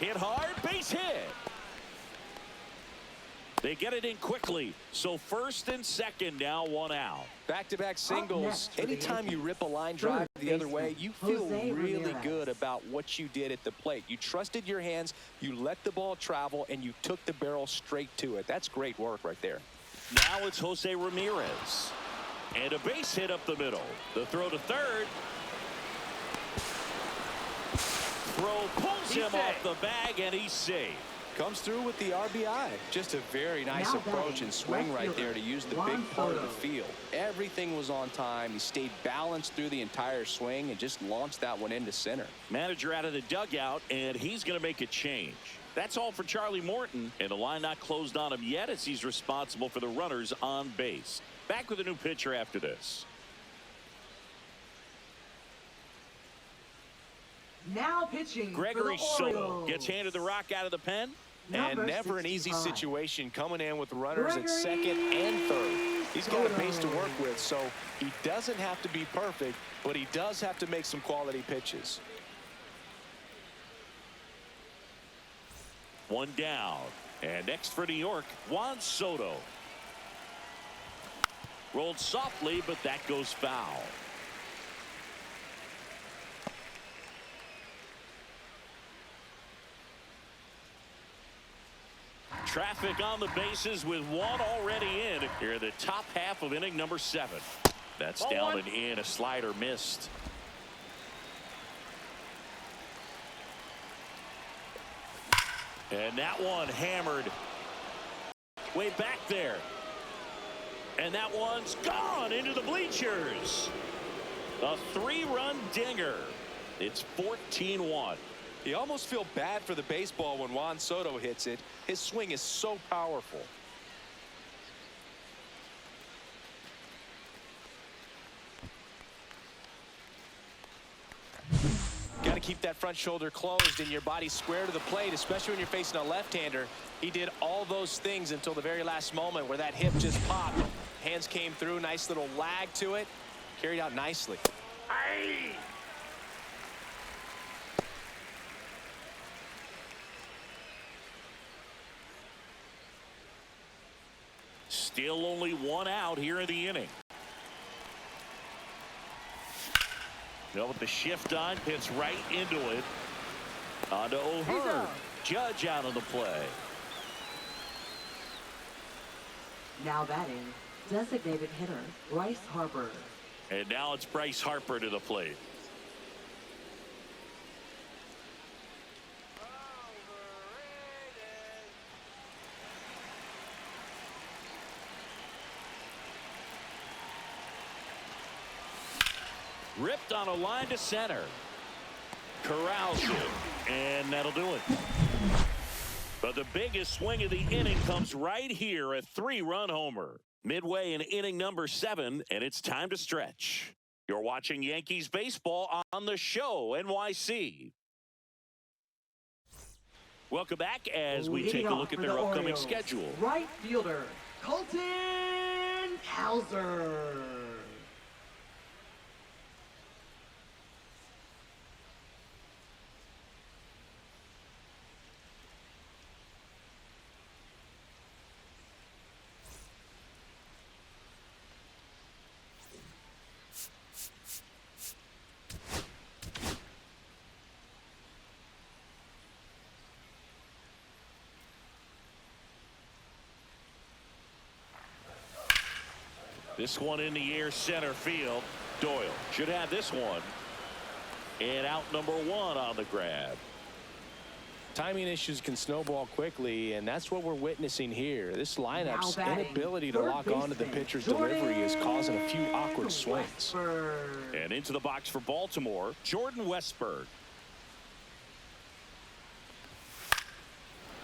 Hit hard, base hit. They get it in quickly. So first and second now, 1 out. Back-to-back singles. next for the Anytime you Yankees, rip a line drive third the other way, baseman, you feel Jose really Ramirez. good about what you did at the plate. You trusted your hands, you let the ball travel, and you took the barrel straight to it. That's great work right there. Now it's Jose Ramirez. And a base hit up the middle. The throw to third. Throw pulls him off the bag, and he's safe. Comes through with the RBI. Just a very nice Now approach batting, and swing left right there fielder, to use the Juan big part of the Soto. field. Everything was on time. He stayed balanced through the entire swing and just launched that one into center. Manager out of the dugout, and he's going to make a change. That's all for Charlie Morton, and the line not closed on him yet as he's responsible for the runners on base. Back with a new pitcher after this. Now pitching Gregory for the Soto Orioles. gets handed the rock out of the pen. And Number never an easy 65. situation coming in with runners at Gregory second and third. He's got a base to Soto. work with, so he doesn't have to be perfect, but he does have to make some quality pitches. 1 down. And next for New York, Juan Soto. Rolled softly, but that goes foul. traffic on the bases with one already in here in the top half of inning number 7. That's down and in. A slider missed. And that one hammered way back there. And that one's gone into the bleachers. A 3-run dinger. It's 14-1. You almost feel bad for the baseball when Juan Soto hits it. His swing is so powerful. Got to keep that front shoulder closed and your body square to the plate, especially when you're facing a left-hander. He did all those things until the very last moment where that hip just popped. Hands came through, nice little lag to it. Carried out nicely. Aye. Still only one out here in the inning. Now with the shift on, hits right into it. On to O'Hearn. Judge out of the play. Now batting, designated hitter Bryce Harper. And now it's Bryce Harper to the plate. Ripped on a line to center. Corrals it, and that'll do it. But the biggest swing of the inning comes right here, a 3-run homer. Midway in inning number 7, and it's time to stretch. You're watching Yankees baseball on the show, NYC. Welcome back as we take a look at their upcoming schedule. Right fielder, Colton Cowser. This one in the air, center field. Doyle should have this one. And out number 1 on the grab. Timing issues can snowball quickly, and that's what we're witnessing here. This lineup's inability to lock onto the pitcher's delivery is causing a few awkward swings. And into the box for Baltimore, Jordan Westburg.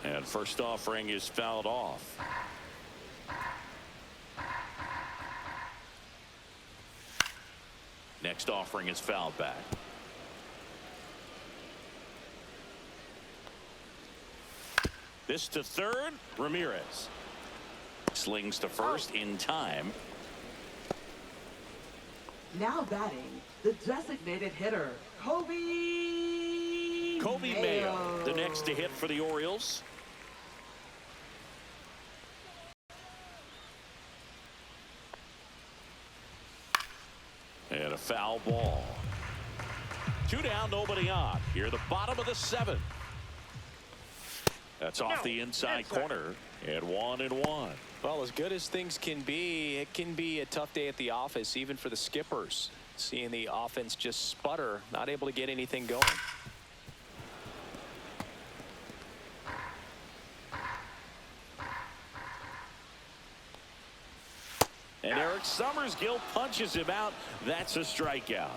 And first offering is fouled off. Next offering is fouled back. This to third, Ramirez. Slings to first in time. Now batting, the designated hitter, Kobe Mayo, the next to hit for the Orioles. And a foul ball. 2 down, nobody on. Here, the bottom of the 7th. That's off the inside corner. And 1-1. Well, as good as things can be, it can be a tough day at the office, even for the skippers. Seeing the offense just sputter, not able to get anything going. And Eric Summersgill punches him out. That's a strikeout.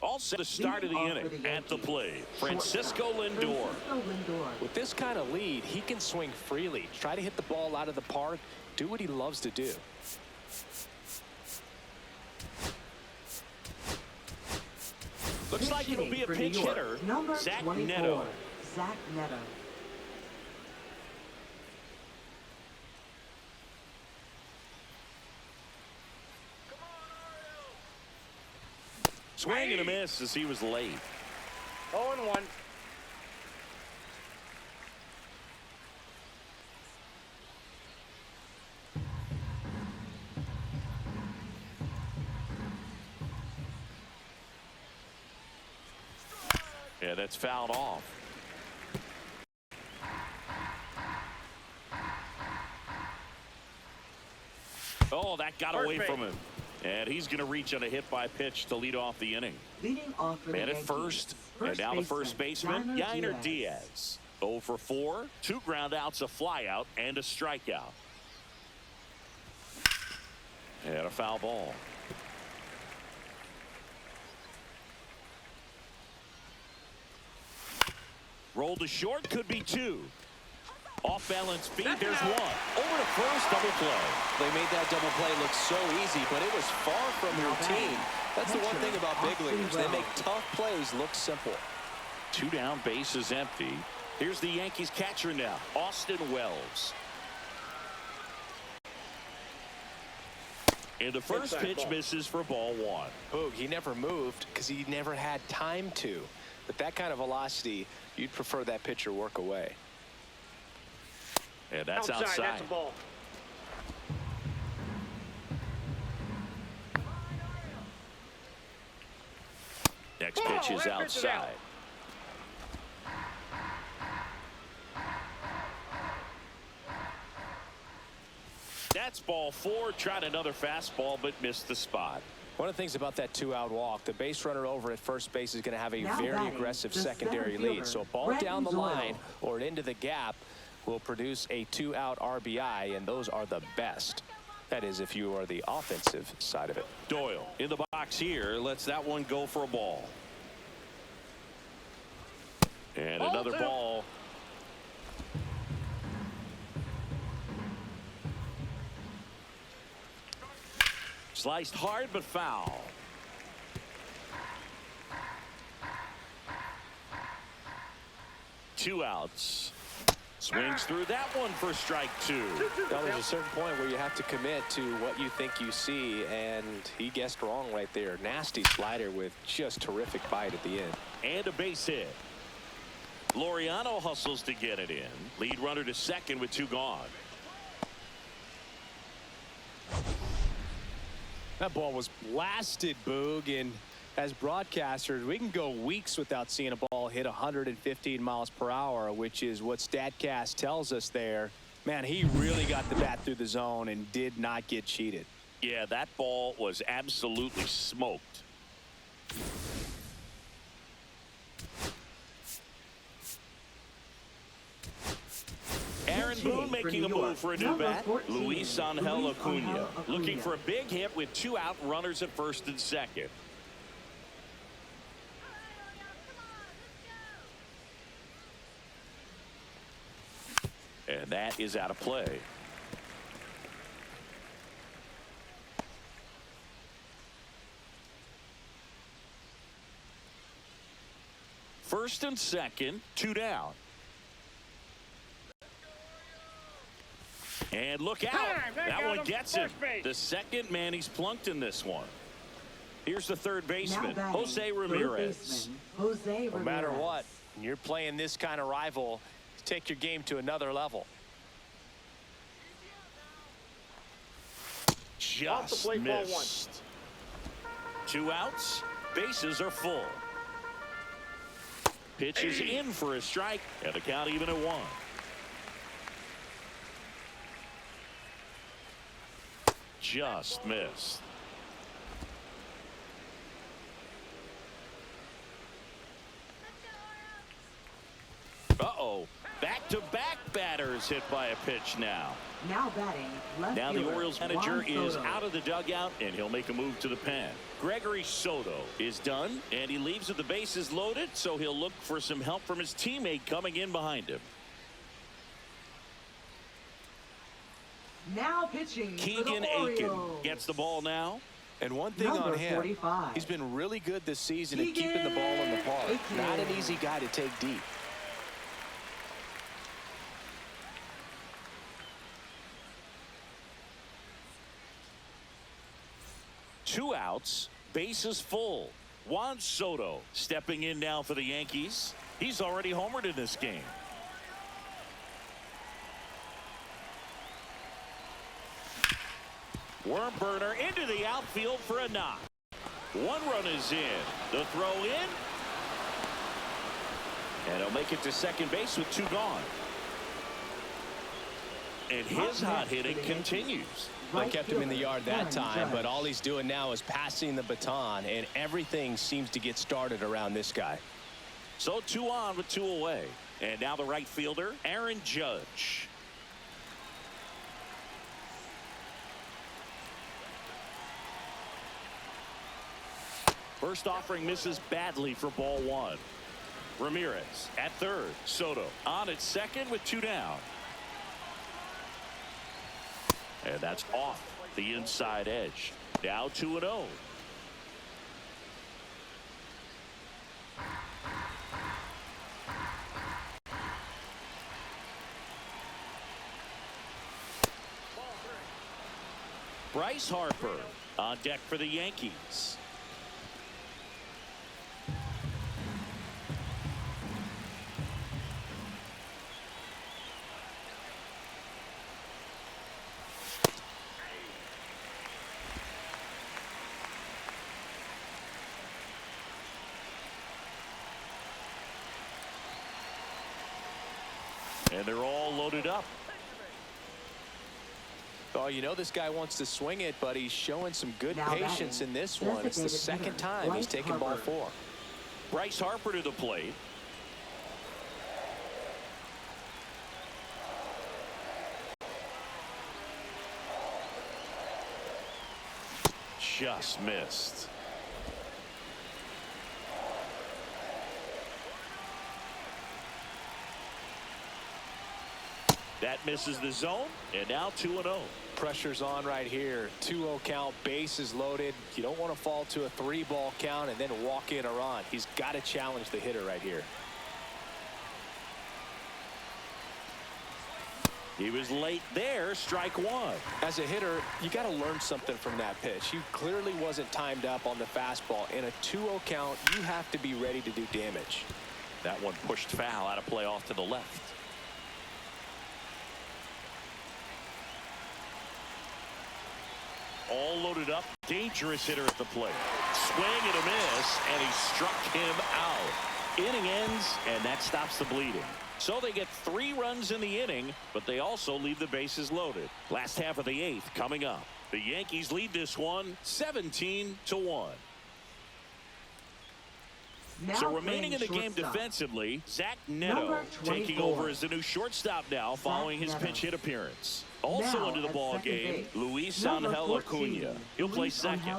All set to start of the inning. At the plate, Francisco Lindor. With this kind of lead, he can swing freely, try to hit the ball out of the park, do what he loves to do. Looks like it'll be a pinch hitter. Zach Neto. Zach Neto. Swing and a miss as he was late. 0-1. Yeah, that's fouled off. Oh, that got away from him. And he's going to reach on a hit by pitch to lead off the inning. Leading off for the Man at Yankees, first, and now the first baseman, Yainer Diaz. 0 for 4, 2 ground outs, a flyout, and a strikeout. And a foul ball. Roll to short, could be 2. Off balance feed, there's 1. Over to first, double play. They made that double play look so easy, but it was far from routine. That's the one thing about big leaguers. They make tough plays look simple. 2 down, base is empty. Here's the Yankees catcher now, Austin Wells. And the first pitch misses for ball 1. Boog, he never moved because he never had time to. With that kind of velocity, you'd prefer that pitcher work away. And that's outside. That's a ball. Next pitch is outside. That's ball 4. Tried another fastball, but missed the spot. One of the things about that 2-out walk, the base runner over at first base is going to have a very aggressive secondary lead. So a ball down the line or into the gap will produce a 2-out RBI, and those are the best. That is, if you are the offensive side of it. Doyle in the box here, lets that one go for a ball. And another ball. Sliced hard, but foul. Two outs. Swings through that one for strike 2. Now there's a certain point where you have to commit to what you think you see, and he guessed wrong right there. Nasty slider with just terrific bite at the end. And a base hit. Laureano hustles to get it in. Lead runner to second with 2 gone. That ball was blasted, Boog, and as broadcasters, we can go weeks without seeing a ball hit 115 miles per hour, which is what StatCast tells us there. Man, he really got the bat through the zone and did not get cheated. Yeah, that ball was absolutely smoked. Aaron Boone making a move for a new bat. Luis Angel Acuna looking for a big hit with 2 out, runners at first and second. And that is out of play. First and second, 2 down. And look out. That one gets him. The second man he's plunked in this one. Here's the third baseman, Jose Ramirez. No matter what, when you're playing this kind of rival, take your game to another level. Just missed. 2 outs. Bases are full. Pitch is in for a strike, and the count even at 1. Just missed. Uh-oh. Back-to-back batters hit by a pitch now. Now batting, left Now the fielder, Orioles manager is Soto. out of the dugout, and he'll make a move to the pen. Gregory Soto is done, and he leaves with the bases loaded, so he'll look for some help from his teammate coming in behind him. Now pitching Keegan for the Aiken Orioles. gets the ball now. And one thing Number on him, 45. he's been really good this season at keeping the ball in the park. Aiken. Not an easy guy to take deep. Two outs, bases full. Juan Soto stepping in now for the Yankees. He's already homered in this game. Worm burner into the outfield for a knock. 1 run is in. The throw in. And he'll make it to second base with 2 gone. And his hot hitting continues. They kept him in the yard that time, but all he's doing now is passing the baton, and everything seems to get started around this guy. So 2 on with 2 away. And now the right fielder, Aaron Judge. First offering misses badly for ball 1. Ramirez at third. Soto on at second with 2 down. And that's off the inside edge. Now 2-0. Bryce Harper on deck for the Yankees. And they're all loaded up. Oh, you know this guy wants to swing it, but he's showing some good patience in this one. It's the second time he's taken ball 4. Bryce Harper to the plate. Just missed. That misses the zone, and now 2-0. Pressure's on right here. 2-0 count, bases loaded. You don't want to fall to a 3-ball count and then walk in a run. He's got to challenge the hitter right here. He was late there, strike 1. As a hitter, you got to learn something from that pitch. He clearly wasn't timed up on the fastball. In a 2-0 count, you have to be ready to do damage. That one pushed foul, out of play off to the left. All loaded up, dangerous hitter at the plate. Swing and a miss, and he struck him out. Inning ends, and that stops the bleeding. So they get 3 runs in the inning, but they also leave the bases loaded. Last half of the 8th coming up. The Yankees lead this one 17-1. So remaining in the game defensively, Zach Neto taking over as the new shortstop now following his pinch hit appearance. Also into the ball game, Luis Angel Acuna. He'll play second.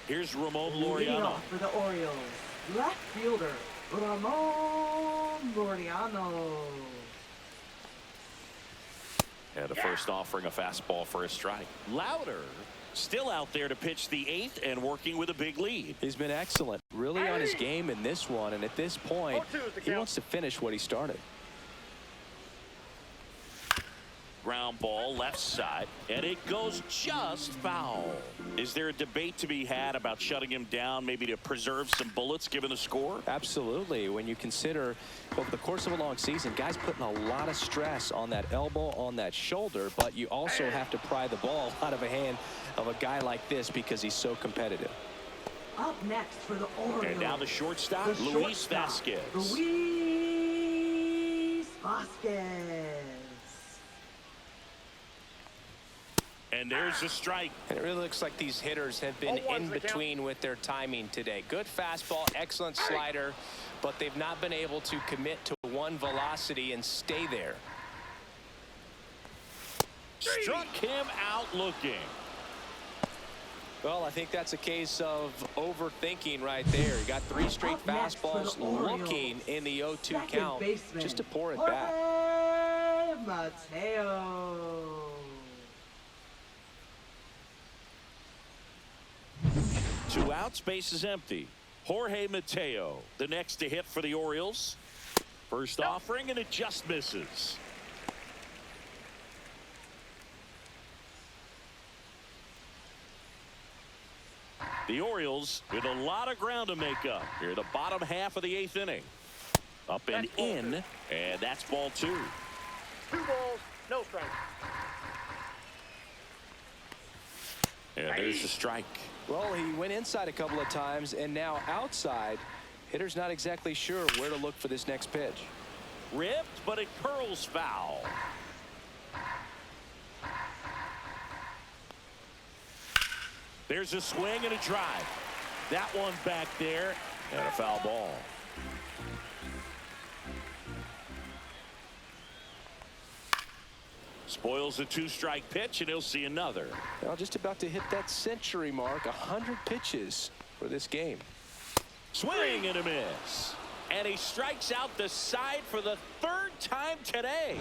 Here's Ramon Laureano. For the Orioles, left fielder Ramon Laureano. And the first offering a fastball for a strike. Louder still out there to pitch the 8th and working with a big lead. He's been excellent, really on his game in this one, and at this point, he wants to finish what he started. Ground ball left side, and it goes just foul. Is there a debate to be had about shutting him down, maybe to preserve some bullets given the score? Absolutely. When you consider over the course of a long season, guys putting a lot of stress on that elbow, on that shoulder, but you also have to pry the ball out of the hand of a guy like this because he's so competitive. Up next for the Orioles. And now the shortstop, Luis Vasquez. Luis Vasquez. And there's the strike. And it really looks like these hitters have been in between with their timing today. Good fastball, excellent slider, but they've not been able to commit to one velocity and stay there. Struck him out looking. Well, I think that's a case of overthinking right there. You got 3 straight fastballs looking in the 0-2 count just to pour it back. Mateo. 2 outs, base is empty. Jorge Mateo, the next to hit for the Orioles. First offering, and it just misses. The Orioles with a lot of ground to make up here, the bottom half of the 8th inning. Up and in, and that's ball 2. 2 balls, no strikes. And there's the strike. Well, he went inside a couple of times, and now outside. Hitter's not exactly sure where to look for this next pitch. Ripped, but it curls foul. There's a swing and a drive. That one back there, and a foul ball. Spoils a two-strike pitch, and he'll see another. Well, just about to hit that century mark. 100 pitches for this game. Swing and a miss. And he strikes out the side for the third time today.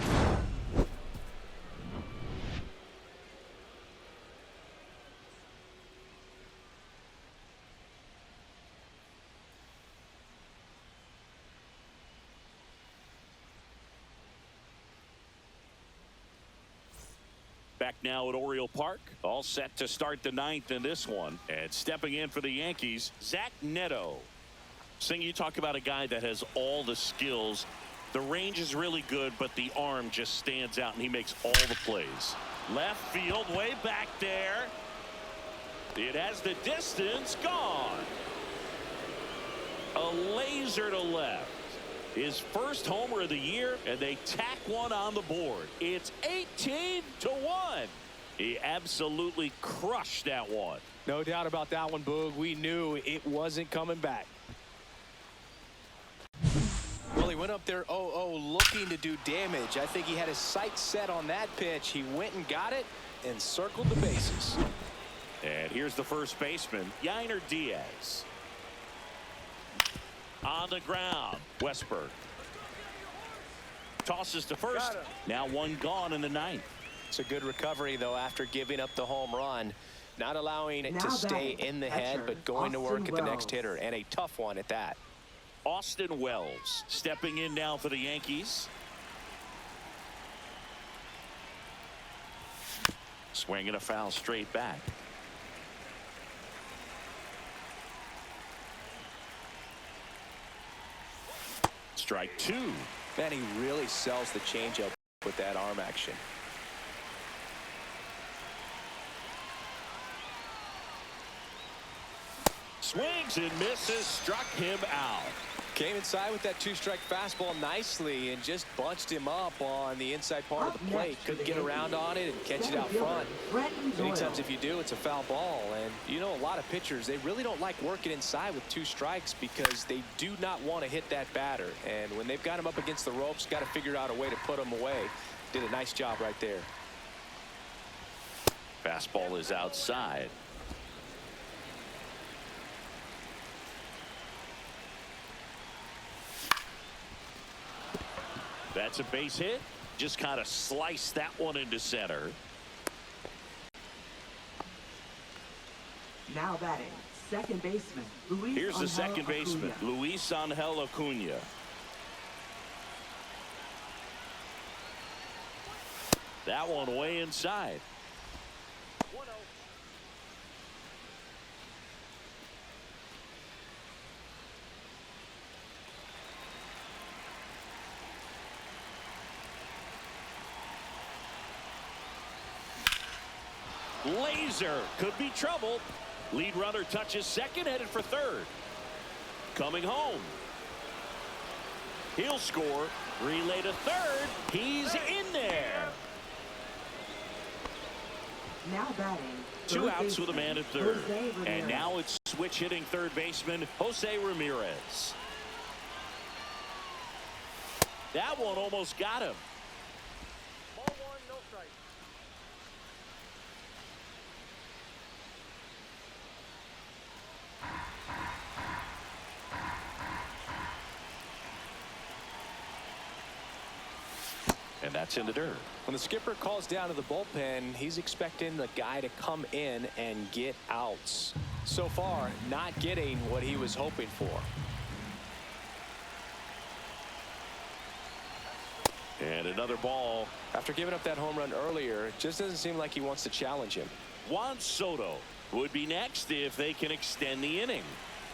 Back now at Oriole Park, all set to start the ninth in this one. And stepping in for the Yankees, Zach Neto. Sing, you talk about a guy that has all the skills. The range is really good, but the arm just stands out, and he makes all the plays. Left field, way back there. It has the distance, gone. A laser to left. His first homer of the year, and they tack one on the board. It's 18-1. He absolutely crushed that one. No doubt about that one, Boog. We knew it wasn't coming back. Well, he went up there 0-0 looking to do damage. I think he had his sights set on that pitch. He went and got it and circled the bases. And here's the first baseman, Yainer Diaz. On the ground, Westberg. Tosses to first. Now one gone in the ninth. It's a good recovery, though, after giving up the home run. Not allowing it Now to stay batting, in the catcher, head, but going to work Austin at the next Wells. hitter. And a tough one at that. Austin Wells stepping in now for the Yankees. Swinging a foul straight back. Strike two. Man, he really sells the changeup with that arm action. Swings and misses, struck him out. Came inside with that two-strike fastball nicely and just bunched him up on the inside part of the plate. Couldn't get around on it and catch it out front. Many times if you do, it's a foul ball. And you know, a lot of pitchers, they really don't like working inside with two strikes because they do not want to hit that batter. And when they've got him up against the ropes, got to figure out a way to put him away. Did a nice job right there. Fastball is outside. That's a base hit. Just kind of sliced that one into center. Now batting, second baseman, Luis Here's the Angel second baseman, Acuna. Luis Angel Acuna. That one way inside. 1-0. Laser could be trouble. Lead runner touches second, headed for third. Coming home. He'll score. Relay to third. He's in there. Now batting, Two third outs with a man at third. Jose Ramirez. And now it's switch hitting third baseman Jose Ramirez. That one almost got him. Ball one, no strike. And that's in the dirt. When the skipper calls down to the bullpen, he's expecting the guy to come in and get outs. So far, not getting what he was hoping for. And another ball. After giving up that home run earlier, it just doesn't seem like he wants to challenge him. Juan Soto would be next if they can extend the inning.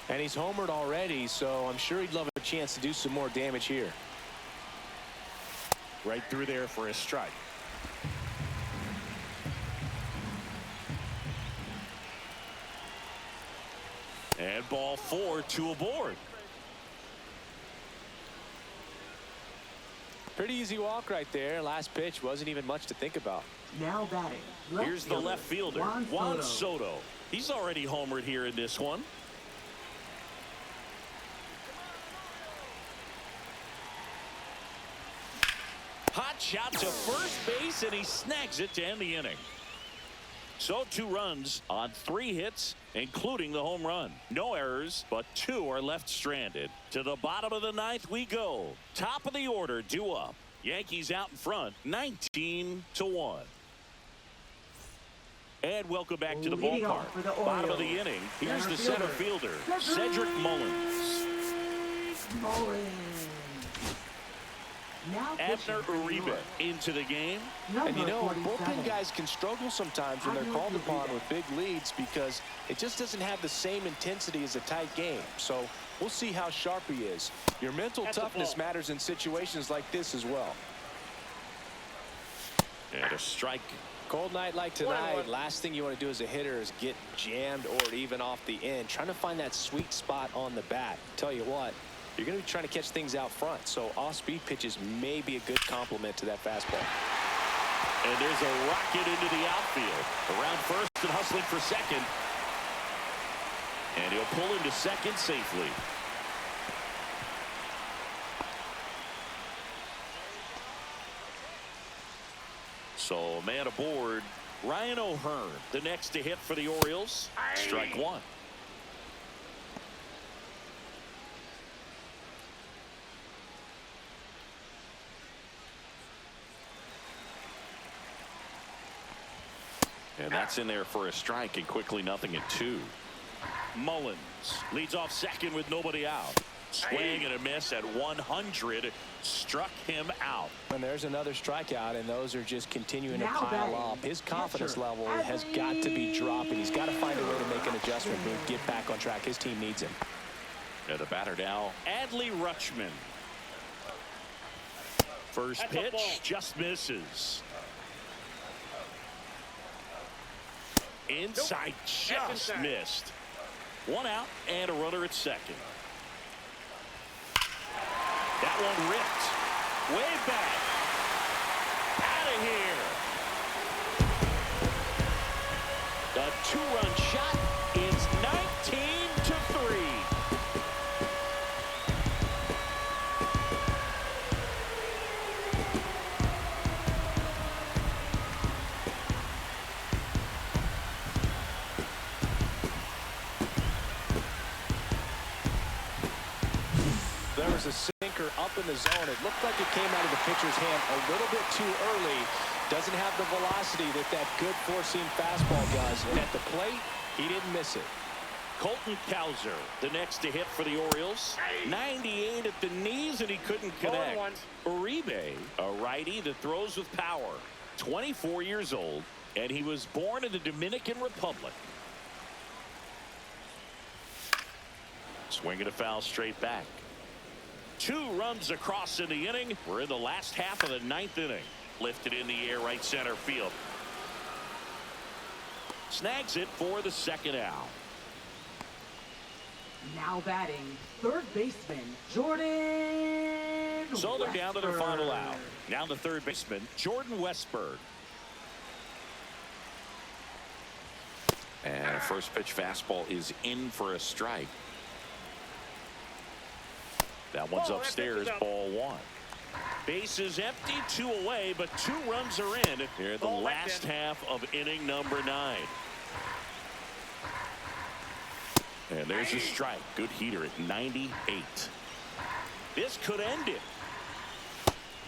And he's homered already, so I'm sure he'd love a chance to do some more damage here. Right through there for a strike. And ball four, two aboard. Pretty easy walk right there. Last pitch wasn't even much to think about. Now batting. Here's the left fielder, Juan Soto. He's already homered here in this one. Hot shot to first base, and he snags it to end the inning. So 2 runs on 3 hits, including the home run. No errors, but 2 are left stranded. To the bottom of the 9th we go. Top of the order due up. Yankees out in front, 19-1. And welcome back to the ballpark. Bottom of the inning. Here's the center fielder, Cedric Mullins. Abner Uribe into the game. And you know, bullpen guys can struggle sometimes when they're called upon with big leads because it just doesn't have the same intensity as a tight game. So we'll see how sharp he is. Your mental toughness matters in situations like this as well. And a strike. Cold night like tonight, last thing you want to do as a hitter is get jammed or even off the end. Trying to find that sweet spot on the bat. Tell you what, you're going to be trying to catch things out front, so off-speed pitches may be a good complement to that fastball. And there's a rocket into the outfield. Around first and hustling for second. And he'll pull into second safely. So man aboard, Ryan O'Hearn, the next to hit for the Orioles. Strike 1. And that's in there for a strike, and quickly 0-2. Mullins leads off second with nobody out. Swing and a miss at 100. Struck him out. And there's another strikeout, and those are just continuing to pile up. His confidence level has got to be dropping. He's got to find a way to make an adjustment and get back on track. His team needs him. And the batter now, Adley Rutschman. First pitch just misses. Inside, just missed. 1 out and a runner at second. That one ripped. Way back. Out of here. The 2-run shot is 19-3. There was a sinker up in the zone. It looked like it came out of the pitcher's hand a little bit too early. Doesn't have the velocity that good four-seam fastball does. And at the plate, he didn't miss it. Colton Cowser, the next to hit for the Orioles. 98 at the knees, and he couldn't connect. Uribe, a righty that throws with power. 24 years old, and he was born in the Dominican Republic. Swing and a foul straight back. 2 runs across in the inning. We're in the last half of the 9th inning. Lifted in the air, right center field. Snags it for the second out. Now batting, third baseman, Jordan So they're down to their Westburg. final out. Now the third baseman, Jordan Westburg. And a first pitch fastball is in for a strike. That one's upstairs, ball 1. Base is empty, 2 away, but 2 runs are in here in the last half of inning number 9. And there's a strike. Good heater at 98. This could end it.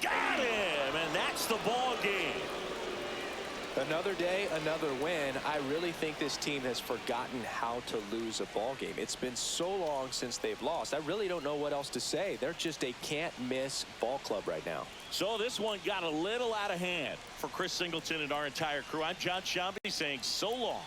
Got him, and that's the ball game. Another day, another win. I really think this team has forgotten how to lose a ball game. It's been so long since they've lost. I really don't know what else to say. They're just a can't-miss ball club right now. So this one got a little out of hand. For Chris Singleton and our entire crew, I'm John Shambi saying so long.